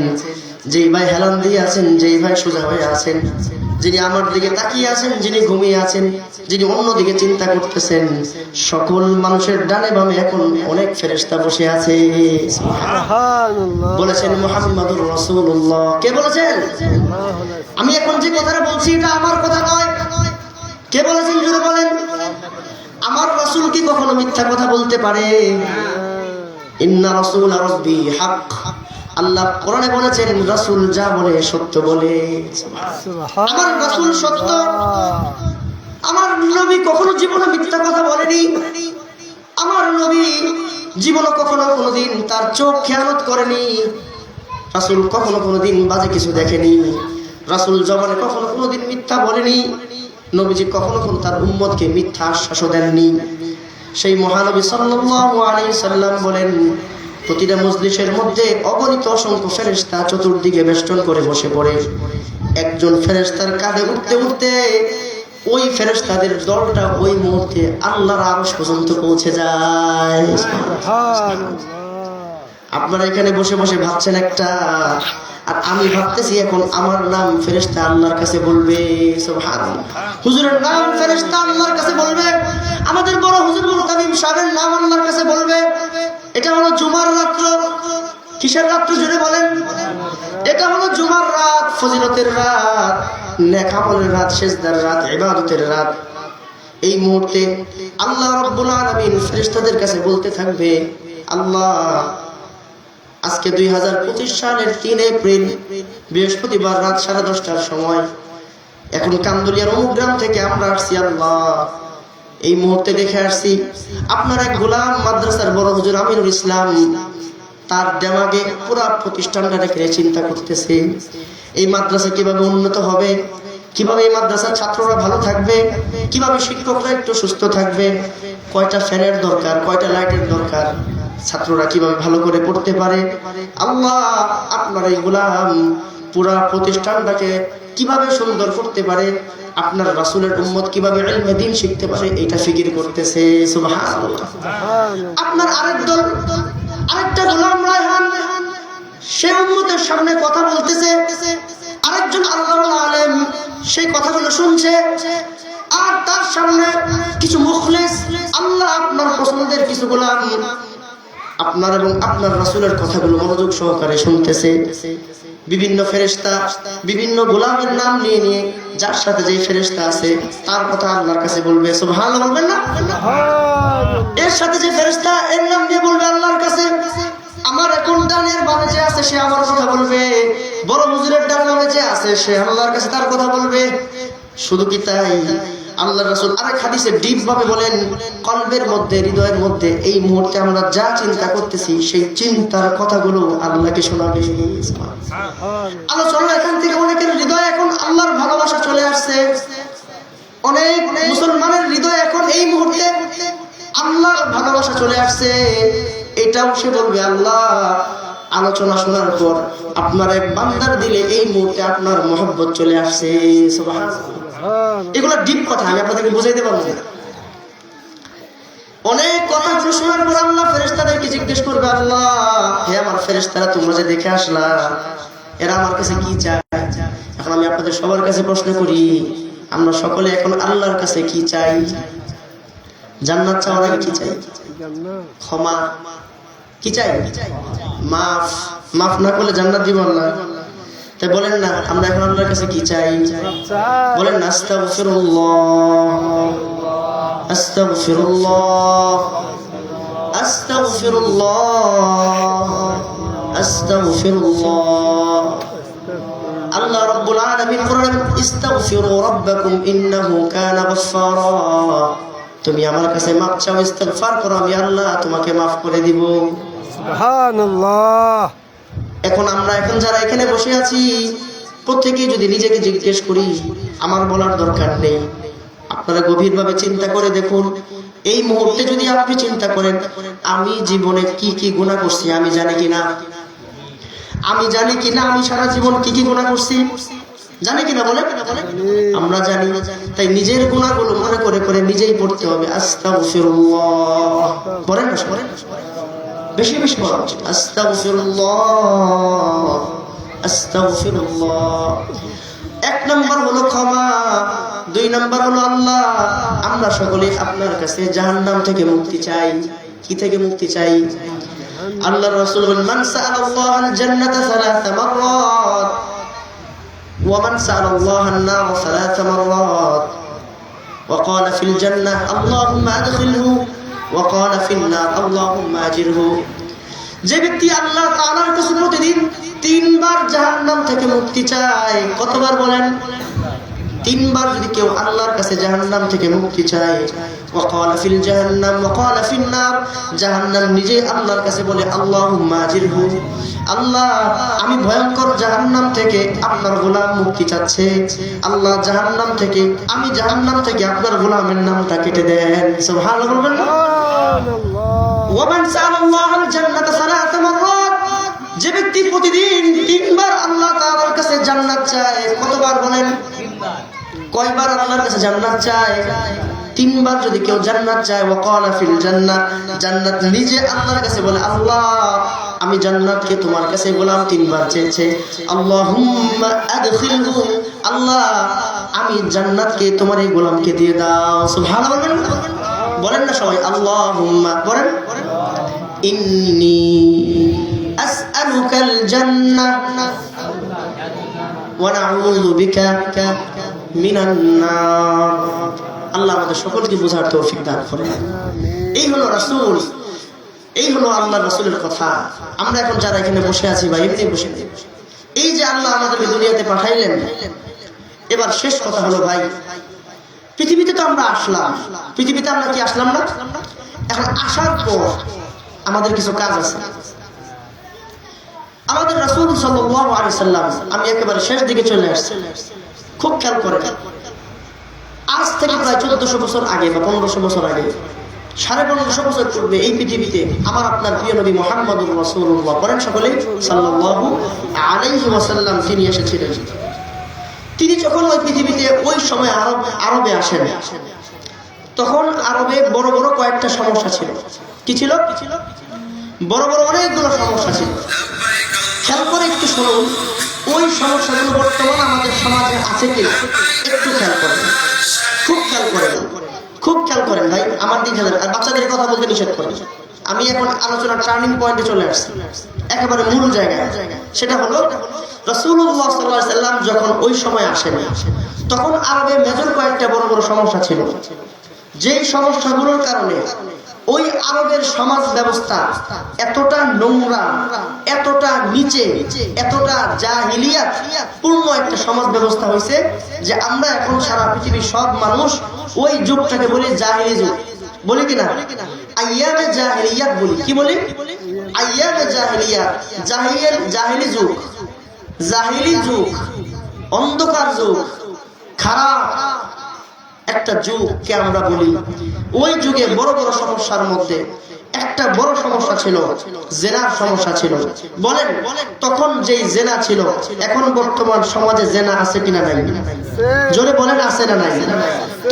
যেই ভাই হেলান দিয়ে আছেন, যেই ভাই সোজা হয়ে আছেন, যিনি আমার দিকে তাকিয়ে আছেন, যিনি ঘুমিয়ে আছেন, যিনি অন্যদিকে চিন্তা করতেছেন, সকল মানুষের ডানে বামে এখন অনেক ফেরেশতা বসে আছে। বলেছেন মুহাম্মাদুর রাসূলুল্লাহ। কে বলেছেন? আমি এখন যে কথাটা বলছি এটা আমার কথা নয়। কে বলেছেন? জোরে বলেন। আমার রাসূল কি কখনো মিথ্যা কথা বলতে পারে? ইন্না রাসূলা রাব্বি হক। আল্লাহ কোরআনে বলেছেন, রাসূল যা বলে সত্য বলে। আমার রাসূল সত্য। আমার নবী কখনো জীবনে মিথ্যা কথা বলেনি। আমার নবী জীবনে কখনো কোনোদিন তার চোখ খেয়ানত করেনি। রাসূল কখনো কোনোদিন বাজে কিছু দেখেনি। রাসূল জবানে কখনো কোনোদিন মিথ্যা বলেনি। নবীজি কখনো তার উম্মতকে মিথ্যা আশ্বাস দেননি। সেই মহানবী সাল্লাল্লাহু আলাইহি সাল্লাম বলেন, প্রতিটা মজলিসের মধ্যে অগণিত অসংখ্য ফেরেশতা চতুর্দিকে বেষ্টন করে বসে পড়ে। একজন ফেরেশতার কাঁধে উঠতে উঠতে ওই ফেরেশতাদের দলটা ওই মুহূর্তে আল্লাহর আরশ পর্যন্ত পৌঁছে যায়। আপনারা এখানে বসে বসে ভাবছেন একটা, আর আমি ভাবতেছি এখন আমার নাম ফেরেশতা আল্লাহর কাছে বলবে। সুবহানাল্লাহ, হুজুরের নাম ফেরেশতা আল্লাহর কাছে বলবে, আমাদের বড় হুজুর মুহতামিম সাহেবের নাম আল্লাহর কাছে বলবে। এটা হলো জুমার রাত্র। কিসের রাত্র জুড়ে বলেন? এটা হলো জুমার রাত, ফজিলতের রাত, নেক আমলের রাত, সেজদার রাত, ইবাদতের রাত। এই মুহূর্তে আল্লাহ রাব্বুল আলামিন ফেরেশতাদের কাছে বলতে থাকবে, আল্লাহ আজকে 2025 সালের 3 এপ্রিল বৃহস্পতিবার রাত 10:30টার সময় এখন কামদুলিয়ার অমুক গ্রাম থেকে আমরা আসছি। আল্লাহ এই মুহূর্তে দেখে আসছি আপনার এক গোলাম মাদ্রাসার বড় হুজুর আমিনুল ইসলাম তার দেমাগে পুরা প্রতিষ্ঠানটা রেখে চিন্তা করতেছে এই মাদ্রাসা কিভাবে উন্নত হবে, কিভাবে এই মাদ্রাসার ছাত্ররা ভালো থাকবে, কিভাবে শিক্ষকরা একটু সুস্থ থাকবে, কয়টা ফ্যানের দরকার, কয়টা লাইটের দরকার, ছাত্ররা কিভাবে ভালো করে পড়তে পারে। আল্লাহ আপনার এই গোলাম পুরা প্রতিষ্ঠানটাকে কিভাবে সুন্দর করতে পারে, আপনার রাসূলের উম্মত কিভাবে ইলমে দ্বীন শিখতে পারে, এটা ফিকির করতেছে। সুবহানাল্লাহ। আপনার আরেকটা গোলাম রায়হান সে উম্মতের সামনে কথা বলতেছে, আরেকজন আল্লাহর আলেম সেই কথাগুলো শুনছে, আর তার সামনে কিছু মুখলিস আল্লাহ আপনার পছন্দের কিছু গোলাম আপনার এবং আপনার রাসূলের কথাগুলো মনোযোগ সহকারে শুনতেছে। বিভিন্ন ফেরেশতা বিভিন্ন গোলামের নাম নিয়ে নিয়ে যার সাথে যে ফেরেশতা আছে তার কথা আল্লাহর কাছে বলবে। সুবহানাল্লাহ বলবেন না? এর সাথে যে ফেরেশতা এর নাম দিয়ে বলবে আল্লাহর কাছে। আমার এখন ডানের বামে যে আছে সে আমার কথা বলবে, বড় হুজুরের ডান বামে যে আছে সে আল্লাহর কাছে তার কথা বলবে। শুধু কি তাই, আল্লাহর রাসূল আরেক হাদিসে ডিপ ভাবে বলেন, কলবের মধ্যে হৃদয়ের মধ্যে এই মুহূর্তে আমরা যা চিন্তা করতেছি সেই চিন্তার কথাগুলো আল্লাহকে শোনাবে। আলোচনা এখান থেকে অনেকের হৃদয়ে এখন আল্লাহর ভালোবাসা চলে আসছে, অনেক মুসলমানের হৃদয়ে এখন এই মুহূর্তে আল্লাহর ভালোবাসা চলে আসছে। এটাও সে বলবে, আল্লাহ আলোচনা শোনার পর আপনার এক বান্দার দিলে এই মুহূর্তে আপনার মহব্বত চলে আসছে। সুবহানাল্লাহ। এগুলো ডিপ কথা, আমি আপনাদেরকে বুঝাইতে পারবো না। অনেক কথাগুলো শোনার পর আল্লাহ ফেরেশতাদেরকে জিজ্ঞেস করবে, আল্লাহ হে আমার ফেরেশতারা তোমরা যে দেখে আসলা এরা আমার কাছে কি চায়। এখন আমি আপনাদের সবার কাছে প্রশ্ন করি, আমরা সকলে এখন আল্লাহর কাছে কি চাই? জান্নাত চাওয়া নাকি কি চাই? ক্ষমা কি চাই? মাফ না করলে জান্নাত দিব আল্লাহ। তাই বলেন না আমরা এখন আল্লাহর কাছে কি চাই? বলেন না আস্তাগফিরুল্লাহ, আস্তাগফিরুল্লাহ, আস্তাগফিরুল্লাহ, আস্তাগফিরুল্লাহ। আল্লাহ রাব্বুল আলামিন বলেন, ইস্তাগফিরু রাব্বাকুম ইন্নাহু কানা গফফারা। তুমি আমার কাছে মাফ চাও, ইস্তিগফার করো, আমি আল্লাহ তোমাকে মাফ করে দিব। সুবহানাল্লাহ। এখন যারা এখানে বসে আছি প্রত্যেকেই যদি নিজেকে জিজ্ঞেস করি, আমার বলার দরকার নেই, আপনারা গভীরভাবে চিন্তা করে দেখুন। এই মুহূর্তে যদি আপনি চিন্তা করেন আমি জীবনে কি কি গুনাহ করছি আমি জানি কিনা, আমি জানি কিনা আমি সারা জীবন কি কি গুনাহ করছি জানি কিনা, বলেন আমরা জানি। তাই নিজের গুনাহগুলো মনে করে করে নিজেই পড়তে হবে। আস্তাগফিরুল্লাহ বলেন না, বেশি বেশি বলা উচিত। আস্তাগফিরুল্লাহ, আস্তাগফিরুল্লাহ। 1 নম্বর হলো ক্ষমা, 2 নম্বর হলো আল্লাহ আমরা সকলে আপনার কাছে জাহান্নাম থেকে মুক্তি চাই। কি থেকে মুক্তি চাই? আল্লাহর রাসূল বলেন, মান সাআলাল্লাহাল জান্নাতা 3 মাররাত ওয়া মান সাআলাল্লাহান নার 3 মাররাত ওয়া ক্বালা ফিল জান্নাহ আল্লাহুম্মা আদখিলহু ওয়া ক্বালা ফিন নার আল্লাহুম্মা আজিরহু। যে ব্যক্তি আল্লাহ তাআলার কাছে প্রতিদিন 3 বার জাহান্নাম থেকে মুক্তি চায়, কতবার বলেন? 3 বার যদি কেউ আল্লাহর কাছে জাহান্নাম থেকে মুক্তি চায়, ওয়া ক্বালা ফিল জাহান্নাম ওয়া ক্বালা ফিন নার, জাহান্নাম নিজে আল্লাহর কাছে বলে আল্লাহুম্মা আজিরহু, আল্লাহ আমি ভয়ঙ্কর জাহান্নাম থেকে আপনার গোলাম মুক্তি চাচ্ছে, আল্লাহ জাহান্নাম থেকে আমি জাহান্নাম থেকে আপনার গোলামের নামটা কেটে দেন। সুবহানাল্লাহ বলবেন না? ওয়া মান সাআলাল্লাহাল জান্নাতা 3 মাররাত, যে ব্যক্তি প্রতিদিন 3 বার আল্লাহ তাআলার কাছে জান্নাত চায়, কতবার বলেন? কয়বার আল্লাহর কাছে জান্নাত চায়? 3 বার। যদি কেউ জান্নাত চায়, ওয়াকালা ফিল জান্নাহ, জান্নাত নিজে আল্লাহর কাছে বলে, আল্লাহ আমি জান্নাতকে তোমার কাছে গোলাম 3 বার চেয়েছে। আল্লাহুম্মা আদখিলহু, আল্লাহ আমি জান্নাতকে তোমার এই গোলামকে দিয়ে দাও। সুবহানাল্লাহ বলেন, বলেন না সবাই আল্লাহুম্মা, বলেন। ইন্নী আসআলুকাল জান্নাহ ওয়া নাউযু বিকা মিনান নার। আল্লাহ আমাদের সকলকে বোঝার তৌফিক দান করেন। এই হলো রাসূল, এই হলো আল্লাহর রাসূলের কথা। আমরা এখন যারা এখানে বসে আছি বা এমনি বসে নেই, এই যে আল্লাহ আমাদেরকে দুনিয়াতে পাঠাইলেন, এবার শেষ কথা হলো ভাই, পৃথিবীতে তো আমরা আসলাম, পৃথিবীতে আমরা কি আসলাম না? এখন আসার পর আমাদের কিছু কাজ আছে। আমাদের রাসূল সাল্লাল্লাহু আলাইহি সাল্লাম, আমি একেবারে শেষ দিকে চলে আসছি, খুব খেয়াল করেন। আজ থেকে প্রায় 1400 বছর আগে বা 1500 বছর আগে, 1550 বছর পূর্বে এই পৃথিবীতে আমার আপনার প্রিয় নবী মুহাম্মদুর রাসূলুল্লাহ, পড়েন সকলে, সাল্লাল্লাহু আলাইহি ওয়াসাল্লাম, তিনি এসেছিলেন। তিনি যখন ওই পৃথিবীতে ওই সময় আরবে আসেন, তখন আরবে বড় বড় কয়েকটা সমস্যা ছিল। কি ছিল? বড় বড় অনেকগুলো সমস্যা ছিল। খেয়াল করে একটু শুনুন, ওই সমস্যাগুলো বর্তমান আমাদের সমাজে আছে কিনা একটু খেয়াল করেন, খুব খেয়াল করেন, খুব খেয়াল করেন ভাই, আমার দিকে খেলেন। আর বাচ্চাদের কথা বলতে নিষেধ করেন। আমি এখন আলোচনার টার্নিং পয়েন্টে চলে আসছি, একেবারে মূল জায়গায়। সেটা হলো রাসূলুল্লাহ সাল্লাল্লাহু আলাইহি সাল্লাম যখন ওই সময় আসেন, তখন আরবে মেজর কয়েকটা বড় বড় সমস্যা ছিল, যেই সমস্যাগুলোর কারণে ওই আরবের সমাজ ব্যবস্থা এতটা নোংরা, এতটা নিচে, এতটা জাহিলিয়াত পূর্ণ একটা সমাজ ব্যবস্থা হয়েছে যে আমরা এখন সারা পৃথিবীর সব মানুষ ওই যুগটাকে বলি জাহিলি যুগ। বলি কিনা? আইয়ামে জাহিলিয়াত বলি। কি বলি? আইয়ামে জাহিলিয়াত, জাহিলি যুগ, জাহিলি যুগ, অন্ধকার যুগ, খারাপ একটা যুগকে আমরা বলি। ওই যুগে বড় বড় সমস্যার মধ্যে একটা বড় সমস্যা ছিল জেনার সমস্যা ছিল। বলেন তখন যেই জেনা ছিল, এখন বর্তমান সমাজে জেনা আছে কিনা নাই? জোরে বলেন, আছে না নাই?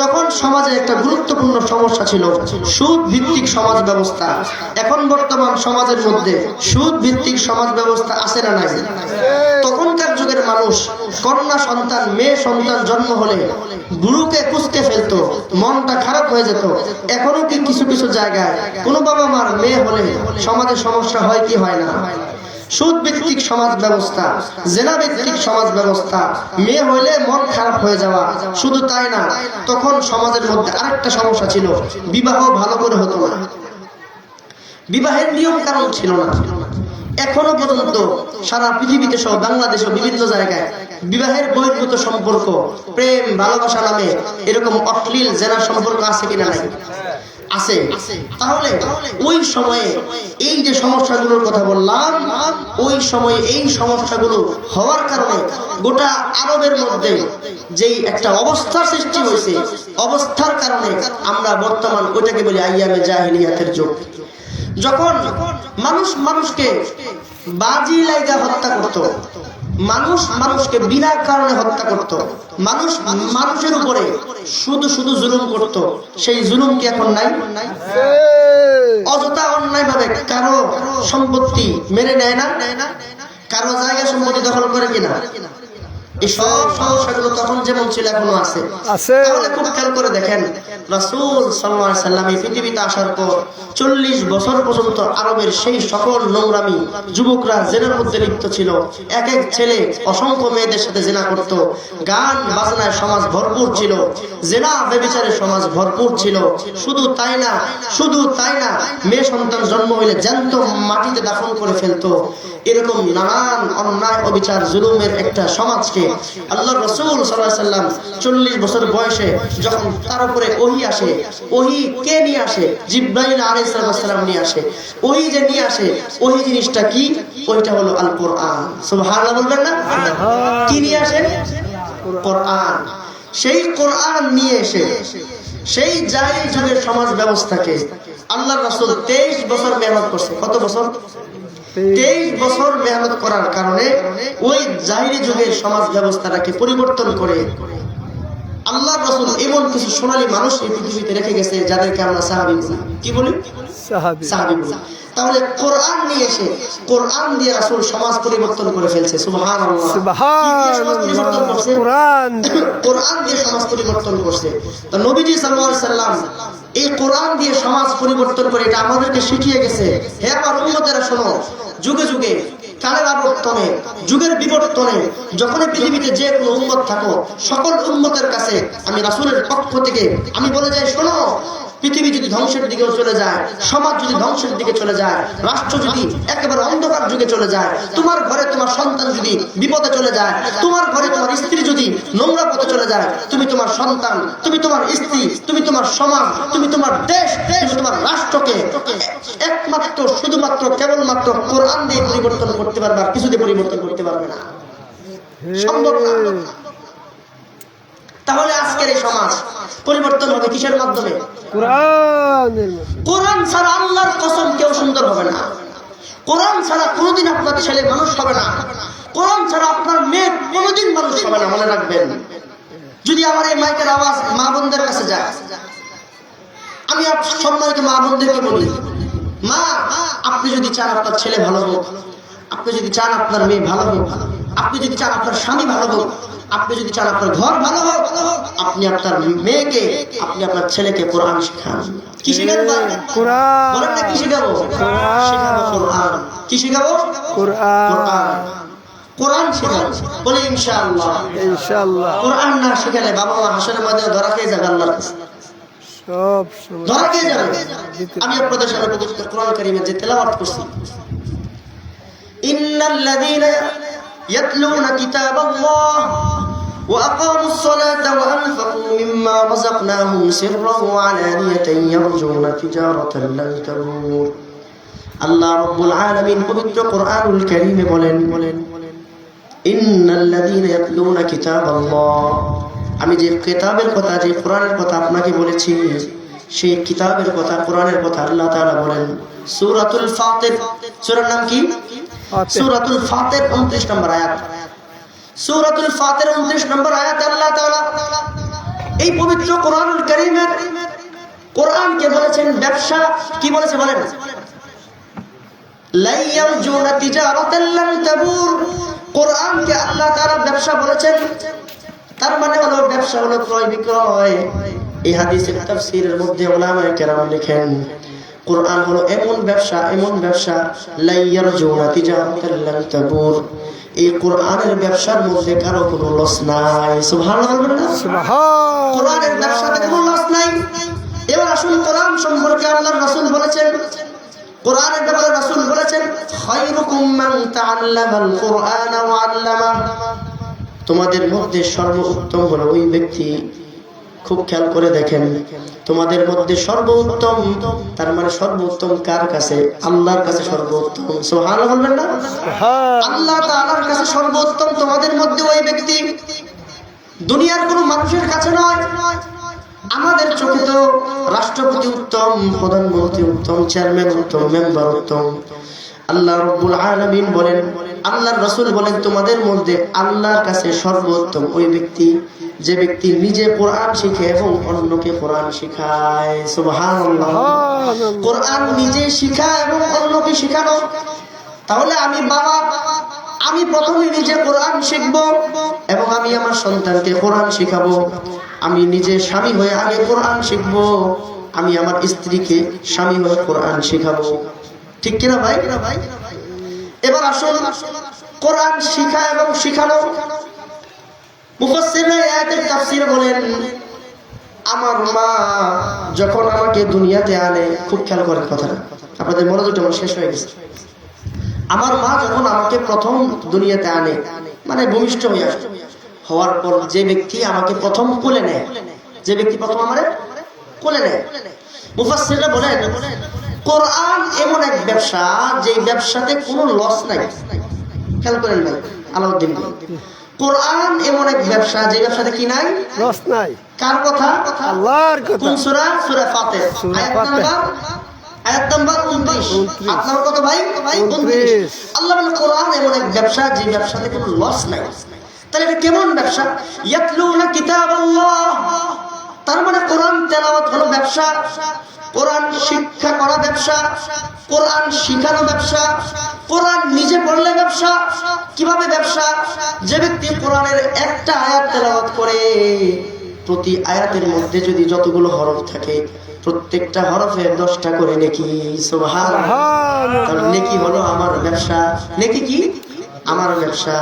তখন সমাজে একটা গুরুত্বপূর্ণ সমস্যা ছিল সুদ ভিত্তিক সমাজ ব্যবস্থা। এখন বর্তমান সমাজের মধ্যে সুদ ভিত্তিক সমাজ ব্যবস্থা আছে না নাই? তখনকার যুগের মানুষ কন্যা সন্তান, মেয়ে সন্তান জন্ম হলে গুরুকে কুচকে ফেলতো, মনটা খারাপ হয়ে যেত। এখনো কি কিছু কিছু জায়গায় কোনো বাবা মার মেয়ে হলে সমাজে সমস্যা হয় কি হয় না? সুদ ভিত্তিক সমাজ ব্যবস্থা, জেনা ভিত্তিক সমাজ ব্যবস্থা, মেয়ে হইলে মন খারাপ হয়ে যাওয়া। শুধু তাই না, তখন সমাজের মধ্যে আরেকটা সমস্যা ছিল, বিবাহ ভালো করে হতো না, বিবাহের নিয়ম কানুন ছিল না। এখনো পর্যন্ত সারা পৃথিবীতে সহ বাংলাদেশে বিভিন্ন জায়গায় বিবাহের বহির্ভূত সম্পর্ক, প্রেম ভালোবাসা নামে এরকম অশ্লীল জেনা সম্পর্ক আছে কিনা নাই? আছে। তাহলে ওই সময়ে এই যে সমস্যাগুলোর কথা বললাম, ওই সময়ে এই সমস্যাগুলো হওয়ার কারণে গোটা আরবের মধ্যে যেই একটা অবস্থার সৃষ্টি হয়েছে, অবস্থার কারণে আমরা বর্তমান ওইটাকে বলি আইয়ামে জাহিলিয়াতের যুগ। যখন মানুষ মানুষকে বাজি লাইগা হত্যা করত, মানুষ মানুষকে বিনা কারণে হত্যা করত, মানুষ মানুষের উপরে শুধু শুধু জুলুম করত, সেই জুলুম কি এখন নাই? অযথা অন্যায় ভাবে কারো সম্পত্তি মেরে নেয় না, কারো জায়গা সম্পত্তি দখল করে কিনা, এই সব সমস্যাগুলো তখন যেমন ছিল এখনো আছে। তাহলে খুব খেয়াল করে দেখেন, রাসূল সাল্লাল্লাহু আলাইহি সাল্লাম এই পৃথিবীতে আসার পর 40 বছর পর্যন্ত আরবের সেই সকল নোংরামি, যুবকরা জেনার মধ্যে লিপ্ত ছিল, এক এক ছেলে অসংখ্য মেয়েদের সাথে জেনা করত, গান বাজনায় সমাজ ভরপুর ছিল, জেনা ব্যভিচারের সমাজ ভরপুর ছিল। শুধু তাই না, শুধু তাই না, মেয়ে সন্তান জন্ম হইলে জ্যান্ত মাটিতে দাফন করে ফেলতো। এরকম নানান অন্যায় অবিচার জুলুমের একটা সমাজকে আল্লাহর রাসূল সাল্লাল্লাহু আলাইহি সাল্লাম 40 বছর বয়সে যখন তার উপরে ওহী আসে, ওহী কে নিয়ে আসে? জিবরাইল আলাইহিস সালাম নিয়ে আসে। ওহী যে নিয়ে আসে, ওহী জিনিসটা কি? ওইটা হলো আল কোরআন। সুবহানাল্লাহ বলবেন না? কি নিয়ে আসে? কোরআন। সেই কোরআন নিয়ে এসে সেই জাহিলি যুগের সমাজ ব্যবস্থাকে আল্লাহর রাসূল 23 বছর মেহনত করছে। কত বছর? 23 বছর মেহনত করার কারণে ওই জাহিলি যুগের সমাজ ব্যবস্থাটাকে পরিবর্তন করে আল্লাহর রাসূল এমন কিছু সোনালী মানুষ এই পৃথিবীতে রেখে গেছে যাদেরকে আমরা সাহাবী বলি। কি বলি? সাহাবী। সাহাবী বলি। তাহলে কোরআন নিয়ে এসে কোরআন দিয়ে রাসূল সমাজ পরিবর্তন করে ফেলছে। সুবহানাল্লাহ। সুবহানাল্লাহ। কোরআন কোরআন দিয়ে সমাজ পরিবর্তন করছে। তো নবীজি সাল্লাল্লাহু আলাইহি সাল্লাম এই কোরআন দিয়ে সমাজ পরিবর্তন করে এটা আমাদেরকে শিখিয়ে গেছে। হে আমার উম্মতেরা শোনো, যুগে যুগে কালের আবর্তনে যুগের বিবর্তনে যখনই পৃথিবীতে যে কোনো উম্মত থাকো, সকল উম্মতের কাছে আমি রাসূলের পক্ষ থেকে আমি বলে যাই, শোনো, পৃথিবী যদি ধ্বংসের দিকেও চলে যায়, সমাজ যদি ধ্বংসের দিকে চলে যায়, রাষ্ট্র যদি একেবারে অন্ধকার যুগে চলে যায়, তোমার ঘরে তোমার সন্তান যদি বিপদে চলে যায়, তোমার ঘরে তোমার স্ত্রী যদি নোংরা পথে চলে যায়, তুমি তোমার সন্তান, তুমি তোমার স্ত্রী, তুমি তোমার সমাজ, তুমি তোমার দেশ, তুমি তোমার রাষ্ট্রকে একমাত্র শুধুমাত্র কেবলমাত্র কোরআন দিয়ে পরিবর্তন করতে পারবে, আর কিছু দিয়ে পরিবর্তন করতে পারবে না। সম্ভব না। তাহলে আজকের এই সমাজ পরিবর্তন হবে কিসের মাধ্যমে? কোরআনের মাধ্যমে। কোরআন ছাড়া আল্লাহর কসম কেউ সুন্দর হবে না। কোরআন ছাড়া কোনোদিন আপনার ছেলে মানুষ হবে না। কোরআন ছাড়া আপনার মেয়ে কোনোদিন মানুষ হবে না, মনে রাখবেন। যদি আমার এই মাইকের আওয়াজ মা বোনদের কাছে যায়, আমি সম্মানিত মা বোনদেরকে বলি, মা, আপনি যদি চান আপনার ছেলে ভালো হোক, আপনি যদি চান আপনার মেয়ে ভালো হোক, আপনি যদি চান আপনার স্বামী ভালো হোক, আপনি যদি চান আপনার ঘর ভালো হোক, আপনি আপনার মেয়েকে, আপনি আপনার ছেলেকে কোরআন শেখান। কি শেখাবো? কোরআন। বলেন না কি শেখাবো? শেখাবো কোরআন। কি শেখাবো? কোরআন। কোরআন শেখাবো। বলে ইনশাআল্লাহ। ইনশাআল্লাহ। কোরআন না শেখালে বাবা মা হাসরের ময়দানে ধরা খেয়ে যাবে আল্লাহর কাছে। সব সময় ধরা খেয়ে যাবে। আমি আপনাদের সামনে পবিত্র কোরআন কারীমের যে তেলাওয়াত করছি, ইন্নাল্লাযীনা ইয়াতলুনা কিতাবাল্লাহ وأقاموا الصلاة وأنفقوا مما رزقناهم سرا وعلانية يرجون تجارة لن تبور আল্লাহ রাব্বুল আলামিন পবিত্র কোরআনুল কারীমে বলেন, ইন্নাল্লাযীনা ইয়াতলুনা কিতাবাল্লাহ, আমি যে কিতাবের কথা, যে কোরআনের কথা আপনাকে বলেছি, সেই কিতাবের কথা, কোরআনের কথা আল্লাহ তাআলা বলেন সূরাতুল ফাতির। সূরার নাম কি? সূরাতুল ফাতির 29 নম্বর আয়াত। সূরাতুল ফাতির 29 নম্বর আয়াতে আল্লাহ তাআলা এই পবিত্র কোরআনুল কারীমের কোরআনকে বলেছেন ব্যবসা। কি বলেছে বলেন? লা ইয়ারজুনা তিজারাতান লান তাবুর। কোরআনকে আল্লাহ তাআলা ব্যবসা বলেছেন। তার মানে হলো ব্যবসা হলো ক্রয় বিক্রয়। এই হাদিসের তাফসীরের মধ্যে উলামায়ে কেরাম লিখেন, কোরআন হলো এমন ব্যবসা, এমন ব্যবসা, লা ইয়ারজুনা তিজারাতান লান তাবুর। এই কোরআনের ব্যবসার মধ্যে কারো কোনো লস নাই। সুবহানাল্লাহ। সুবহান। কোরআনের ব্যবসাতে কোনো লস নাই। এবার আসুন কোরআন সম্পর্কে আল্লাহর রাসূল বলেছেন, কোরআনের ব্যাপারে রাসূল বলেছেন, খায়রুকুম মান তাআল্লামাল কুরআনা ওয়া আল্লামা। তোমাদের মধ্যে সর্বোত্তম হলো ওই ব্যক্তি, খুব খেয়াল করে দেখেন, তোমাদের মধ্যে সর্বোত্তম, তার মানে সর্বোত্তম কার কাছে? আল্লাহর কাছে সর্বোত্তম। সুবহানাল্লাহ বলবেন না? আল্লাহ তাআলার কাছে সর্বোত্তম তোমাদের মধ্যে ওই ব্যক্তি, দুনিয়ার কোনো মানুষের কাছে নয়। আমাদের চোখে তো রাষ্ট্রপতি উত্তম, প্রধানমন্ত্রী উত্তম, চেয়ারম্যান উত্তম, মেম্বার উত্তম। আল্লাহ রাব্বুল আলামিন বলেন, আল্লাহর রাসূল বলেন, তোমাদের মধ্যে আল্লাহর কাছে সর্বোত্তম ওই ব্যক্তি, যে ব্যক্তি নিজে কোরআন শিখে এবং অন্যকে কোরআন শেখায়। সুবহানাল্লাহ। কোরআন নিজে শিখা এবং অন্যকে শেখানো। তাহলে আমি বাবা, আমি প্রথমে নিজে কোরআন শিখব এবং আমি আমার সন্তানকে কোরআন শেখাবো। আমি নিজে স্বামী হয়ে আগে কোরআন শিখব, আমি আমার স্ত্রীকে স্বামী হয়ে কোরআন শেখাবো। ঠিক কিনা ভাই? এবার আসুন কোরআন শিখা এবং শিখানো। মুফাসসিররা এই আয়াতের তাফসীরে বলেন, আমার মা যখন আমাকে দুনিয়াতে আনে, খুব খেয়াল করেন কথাটা, আপনাদের মনোযোগটা আমার শেষ হয়ে গেছে। আমার মা যখন আমাকে প্রথম দুনিয়াতে আনে, মানে ভূমিষ্ঠ হয়ে আসে, হওয়ার পর যে ব্যক্তি আমাকে প্রথম কোলে নেয়, যে ব্যক্তি প্রথম আমারে কোলে নেয়, মুফাসসিররা বলেন কোরআন এমন এক ব্যবসা, যে ব্যবসাতে কোনো লস নাই। খেয়াল করেন ভাই, আলাউদ্দিন ভাই, কোরআন এমন এক ব্যবসা, যে ব্যবসাতে কি নাই? লস নাই। কার কথা? আল্লাহর কথা। কোন সূরা? সূরা ফাতির, আয়াত নাম্বার 29। আপনার কত ভাই? 29। আল্লাহ বলেন কোরআন এমন এক ব্যবসা, যে ব্যবসাতে কোনো লস নাই। তাহলে এটা কেমন ব্যবসা? ইয়াতলুনা কিতাবাল্লাহ, ব্যবসা, কোরআন শিক্ষা করা ব্যবসা, কোরআন শিখানো ব্যবসা, কোরআন নিজে পড়লে ব্যবসা। কিভাবে ব্যবসা? যে ব্যক্তি কোরআনের একটা আয়াত তেলাওয়াত করে, প্রতি আয়াতের মধ্যে যদি যতগুলো হরফ থাকে প্রত্যেকটা হরফে 10টা করে নেকি। সুবহানাল্লাহ। তাহলে নেকি হলো আমার ব্যবসা। নেকি কি? আমার ব্যবসা।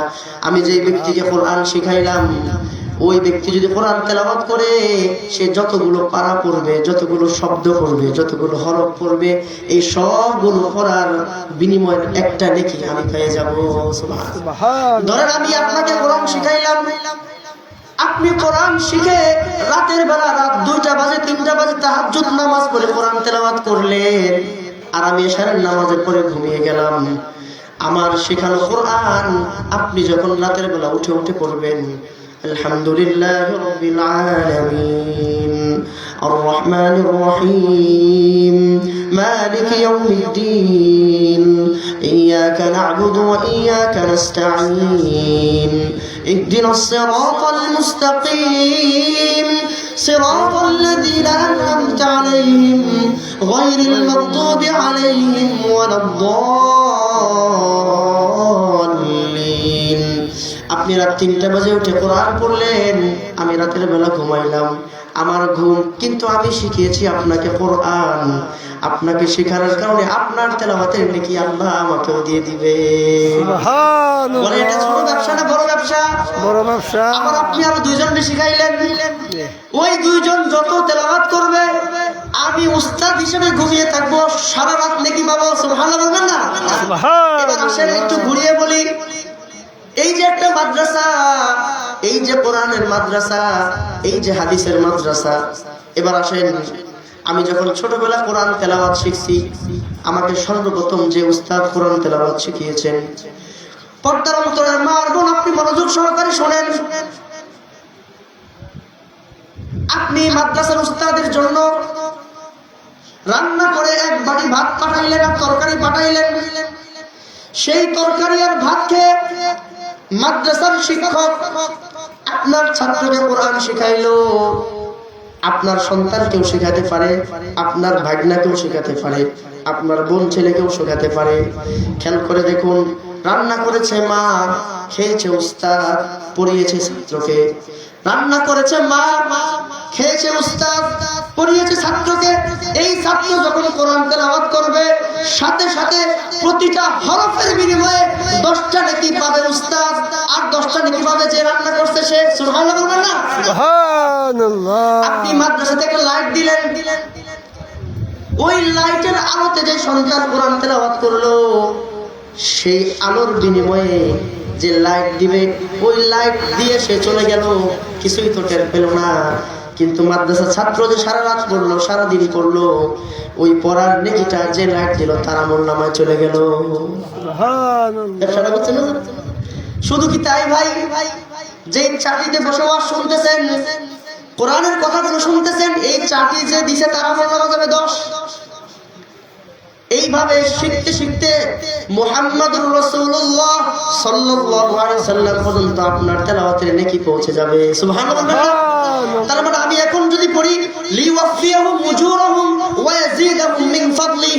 আমি যে ব্যক্তিকে কোরআন শিখাইলাম, ওই ব্যক্তি যদি কোরআন তেলাওয়াত করে, সে যতগুলো পারা পড়বে, যতগুলো শব্দ পড়বে, যতগুলো হরফ পড়বে, এই সবগুলো পড়ার বিনিময়ের একটা নেকি আমি পেয়ে যাব। সুবহানাল্লাহ। ধরেন আমি আপনাকে কোরআন শিখাইলাম, আপনি কোরআন শিখে রাতের বেলা রাত 2টা বাজে 3টা বাজে তাহাজ্জুদ নামাজ পড়ে কোরআন তেলাওয়াত করলেন, আর আমি এশারের নামাজের পরে ঘুমিয়ে গেলাম। আমার শেখানো কোরআন আপনি যখন রাতের বেলা উঠে উঠে পড়বেন, আলহামদুলিল্লাহি রাব্বিল আলামিন আর রহমানির রহিম মালিকি ইয়াউমিদ্দিন ইয়াকা না'বুদু ওয়া ইয়াকা নাস্তাঈন ইহদিনাস সিরাতাল মুস্তাকিম সিরাতাল লাযীনা আন'আমতা আলাইহিম গায়রিল মাগদুবি আলাইহিম ওয়ালাদ-দাল্লিন। আপনি রাত 3টা বাজে উঠে কোরআন পড়লেন, আমি রাতের বেলা ঘুমাইলাম, আমার ঘুম, কিন্তু আমি শিখিয়েছি আপনাকে কোরআন। আপনাকে শেখানোর কারণে আপনার তেলাওয়াতের নেকি আল্লাহ আমাকেও দিয়ে দিবে। সুবহানাল্লাহ। বলে এটা ছোট ব্যবসা না বড় ব্যবসা? বড় ব্যবসা। আবার আপনি আরো 2 জনকে শিখাইলেন, ওই 2 জন যত তেলাওয়াত করবে আমি উস্তাদ হিসেবে ঘুমিয়ে থাকবো, সারা রাত নেকি পাবো। সুবহানাল্লাহ বলবেন না? এবার আসেন একটু ঘুরিয়ে বলি, এই যে একটা মাদ্রাসা, এই যে কোরআনের মাদ্রাসা, এই যে হাদিসের মাদ্রাসা, এবার আসেন আমি যখন ছোটবেলা কোরআন তেলাওয়াত শিখছি, আমাকে সর্বপ্রথম যে উস্তাদ কোরআন তেলাওয়াত শিখিয়েছেন, পর্দার অন্তরের মা আর বোন আপনি মনোযোগ সহকারে শোনেন, আপনি মাদ্রাসার উস্তাদের জন্য রান্না করে 1 বাটি ভাত পাঠাইলেন আর তরকারি পাঠাইলেন, সেই তরকারি আর ভাত খেয়ে মাদ্রাসার শিক্ষক আপনার ছাত্রকে কোরআন শিখাইলো। আপনার সন্তানকেও শেখাতে পারে, আপনার ভাগনাকেও শেখাতে পারে, আপনার বোন ছেলেকেও শেখাতে পারে। খেয়াল করে দেখুন, রান্না করেছে মা, খেয়েছে উস্তাদ, পড়িয়েছে ছাত্রকে। রান্না করেছে মা, খেয়েছে উস্তাদ, পড়িয়েছে ছাত্রকে। এই ছাত্র যখন কোরআন তেলাওয়াত করবে, সাথে সাথে প্রতিটা হরফের বিনিময়ে 10টা নেকি পাবে উস্তাদ, আর 10টা নেকি পাবে যে রান্না করছে সে। সুবহানাল্লাহ বলবেন না? সুবহানাল্লাহ। আপনি মাদ্রাসা থেকে লাইট দিলেন, ওই লাইটের আলোতে যে সন্তান কোরআন তেলাওয়াত করলো, সেই আলোর বিনিময়ে যে লাইট দিবে, ওই লাইট দিয়ে সে চলে গেল, কিছুই তো টের পেল না। কিন্তু মাদ্রাসার ছাত্র যে সারা রাত পড়লো, সারাদিন পড়লো, ওই পড়ার নেকিটা যে লাইট দিল তার আমলনামায় চলে গেল। ব্যবসাটা বুঝছেন না? শুধু কি তাই ভাই, যে চাকরিতে বসবাস শুনতেছেন, কোরআনের কথাগুলো শুনতেছেন, এই চাকরি যে দিছে তার আমলনামা যাবে 10। এইভাবে শিখতে শিখতে মুহাম্মদুর রাসূলুল্লাহ সাল্লাল্লাহু আলাইহি ওয়াসাল্লাম পর্যন্ত আপনার তেলাওয়াতের নেকি পৌঁছে যাবে। সুবহানাল্লাহ। তার মানে আমি এখন যদি পড়ি লিওয়াফিয়াহুম উজুরাহুম ওয়া ইয়াজিদাহুম মিন ফাদলি,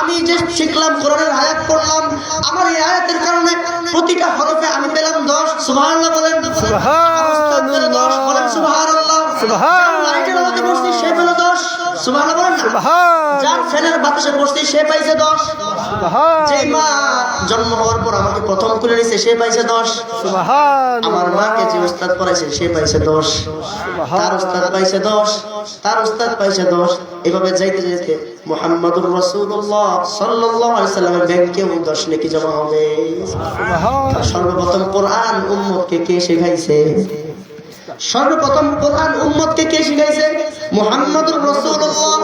আমি যে শিখলাম কোরআনের আয়াত পড়লাম, আমার এই আয়াতের কারণে প্রতিটা হরফে আমি পেলাম 10। সুবহানাল্লাহ বলেন। সুবহানাল্লাহ বলেন। সুবহানাল্লাহ। সুবহানাল্লাহ। লাইটের আলোতে বসছি সে পেল 10। সুবহানাল্লাহ বলেন না? যার ফ্যানের বাতাসে বসছি সে পাইছে 10। যে মা জন্ম হওয়ার পর আমাকে প্রথম খুলে নিছে সে পাইছে 10। আমার মাকে যে উস্তাদ পড়াইছে সে পাইছে 10। তার উস্তাদ পাইছে 10, তার উস্তাদ পাইছে 10। এভাবে যাইতে যাইতে মুহাম্মদুর রাসূলুল্লাহ সাল্লাল্লাহু আলাইহি ওয়াসাল্লামের ব্যাংকেও 10 নেকি জমা হবে। সর্বপ্রথম কোরআন উম্মতকে কে শেখাইছে? সর্বপ্রথম কোরআন উম্মতকে কে শিখাইছে? মুহাম্মদুর রাসূলুল্লাহ।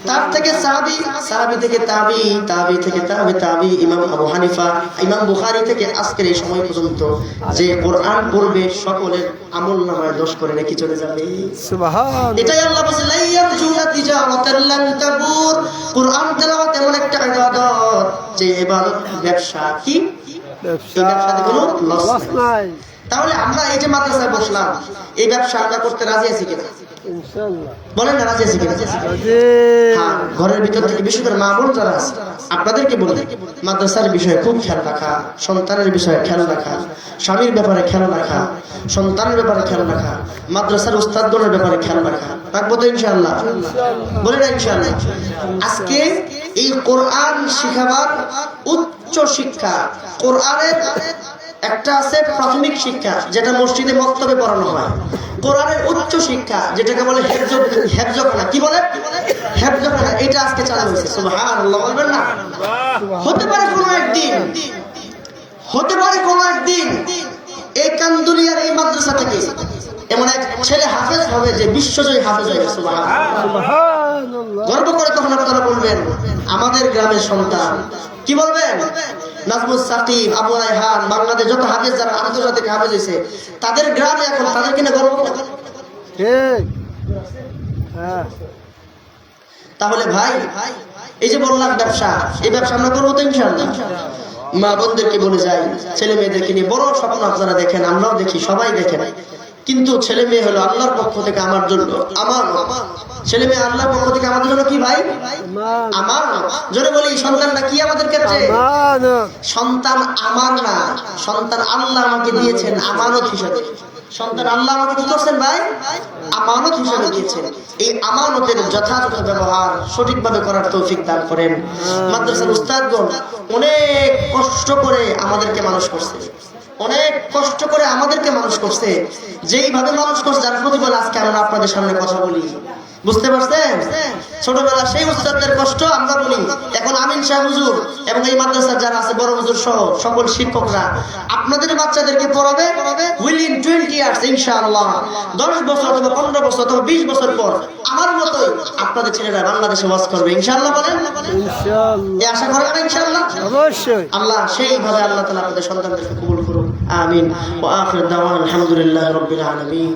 তার থেকে সাহাবী, সাহাবী থেকে তাবী, তাবী থেকে তাবী তাবী, ইমাম আবু হানিফা, ইমাম বুখারী থেকে আজকের এই সময় পর্যন্ত যে কোরআন পড়বে সকলের আমলনামায় 10 করে নেকি চলে যাবে। সুবহান। এটাই আল্লাহ বলেন লা ইয়ারজুনা তিজারাতান লান তাবুর। কোরআন তেলাওয়াত এমন একটা ইবাদত যে ইবাদত ব্যবসা কি? ব্যবসাতে কোনো লস নাই। তাহলে আমরা এই যে মাদ্রাসায় বসলাম, এই ব্যবসা আমরা করতে রাজি আছি কিনা? ইনশাআল্লাহ বলেন না, রাজি আছি কিনা? রাজি। হ্যাঁ, ঘরের ভিতর থেকে বিশেষ করে মা বোন যারা আছে আপনাদেরকে বলে মাদ্রাসার বিষয়ে খুব খেয়াল রাখা, সন্তানের বিষয়ে খেয়াল রাখা, স্বামীর ব্যাপারে খেয়াল রাখা, সন্তানের ব্যাপারে খেয়াল রাখা, মাদ্রাসার উস্তাদগণের ব্যাপারে খেয়াল রাখা। রাখবো তো ইনশাআল্লাহ? বলে না ইনশাআল্লাহ? আজকে এই কোরআন শিখাবার উচ্চ শিক্ষা, কোরআনের একটা আছে প্রাথমিক শিক্ষা যেটা মসজিদে মক্তবে পড়ানো হয়, কোরআনের উচ্চ শিক্ষা যেটাকে বলে হেফজখানা। কি বলে? হেফজখানা। এটা আজকে চালু হয়েছে। সুবহানাল্লাহ বলবেন না? হতে পারে কোনো একদিন, হতে পারে কোনো একদিন এই কান্দুলিয়ার এই মাদ্রাসা থেকে এমন এক ছেলে হাফেজ হবে যে বিশ্বজয়ী হাফেজ হবে। সুবহানাল্লাহ। সুবহানাল্লাহ। গর্ব করে তখন আপনারা বলবেন আমাদের গ্রামের সন্তান। কি বলবেন? নাজমুস সাকিব, আবু রায়হান, বাংলাদেশ যত হাফেজ যারা আন্তর্জাতিক হাফেজ হয়েছে তাদের গ্রামে এখন তাদের কিনা গর্ব। ঠিক। হ্যাঁ। তাহলে ভাই এই যে বললাম ব্যবসা, এই ব্যবসা আমরা করবো তো ইনশাআল্লাহ? মা বোনদেরকে বলে যাই, ছেলে মেয়েদেরকে নিয়ে বড় স্বপ্ন আপনারা দেখেন, আমরাও দেখি, সবাই দেখেন, কিন্তু ছেলে মেয়ে হলো আল্লাহর পক্ষ থেকে আমার জন্য, আমার ছেলে মেয়ে আল্লাহর পক্ষ থেকে আমাদের জন্য কি ভাই? আমার। জোরে বলি, সন্তানটা কি আমাদের ক্ষেত্রে? আমানত। সন্তান আমার না, সন্তান আল্লাহ আমাকে দিয়েছেন আমানত হিসেবে। সন্তান আল্লাহ আমাকে কি করছেন ভাই? আমানত হিসেবে দিয়েছেন। এই আমানতের যথাযথ ব্যবহার সঠিকভাবে করার তৌফিক দান করেন। মাদ্রাসার উস্তাদগণ অনেক কষ্ট করে আমাদেরকে মানুষ করছে, অনেক কষ্ট করে আমাদেরকে মানুষ করছে, যেইভাবে মানুষ করছে যার প্রতিফল আজকে আমরা আপনাদের সামনে কথা বলি। বুঝতে পারছেন? ছোটবেলা সেই উস্তাদদের কষ্ট আমরা বলি। এখন আমিন শাহ হুজুর এবং এই মাদ্রাসার যারা আছে বড় হুজুর সহ সকল শিক্ষকরা আপনাদের বাচ্চাদেরকে পড়াবে উইদিন 20 ইয়ার্স ইনশাআল্লাহ। 10 বছর অথবা 15 বছর অথবা 20 বছর পর আমার মতোই আপনাদের ছেলেরা বাংলাদেশে ওয়াজ করবে ইনশাআল্লাহ। বলেন ইনশাআল্লাহ। এই আশা করেন না ইনশাআল্লাহ? অবশ্যই। আল্লাহ সেইভাবে আল্লাহ তাআলা আপনাদের সন্তানদেরকে কবুল করুন। আমিন। ওয়া আখির দাওয়ানা আলহামদুলিল্লাহি রাব্বিল আলামিন।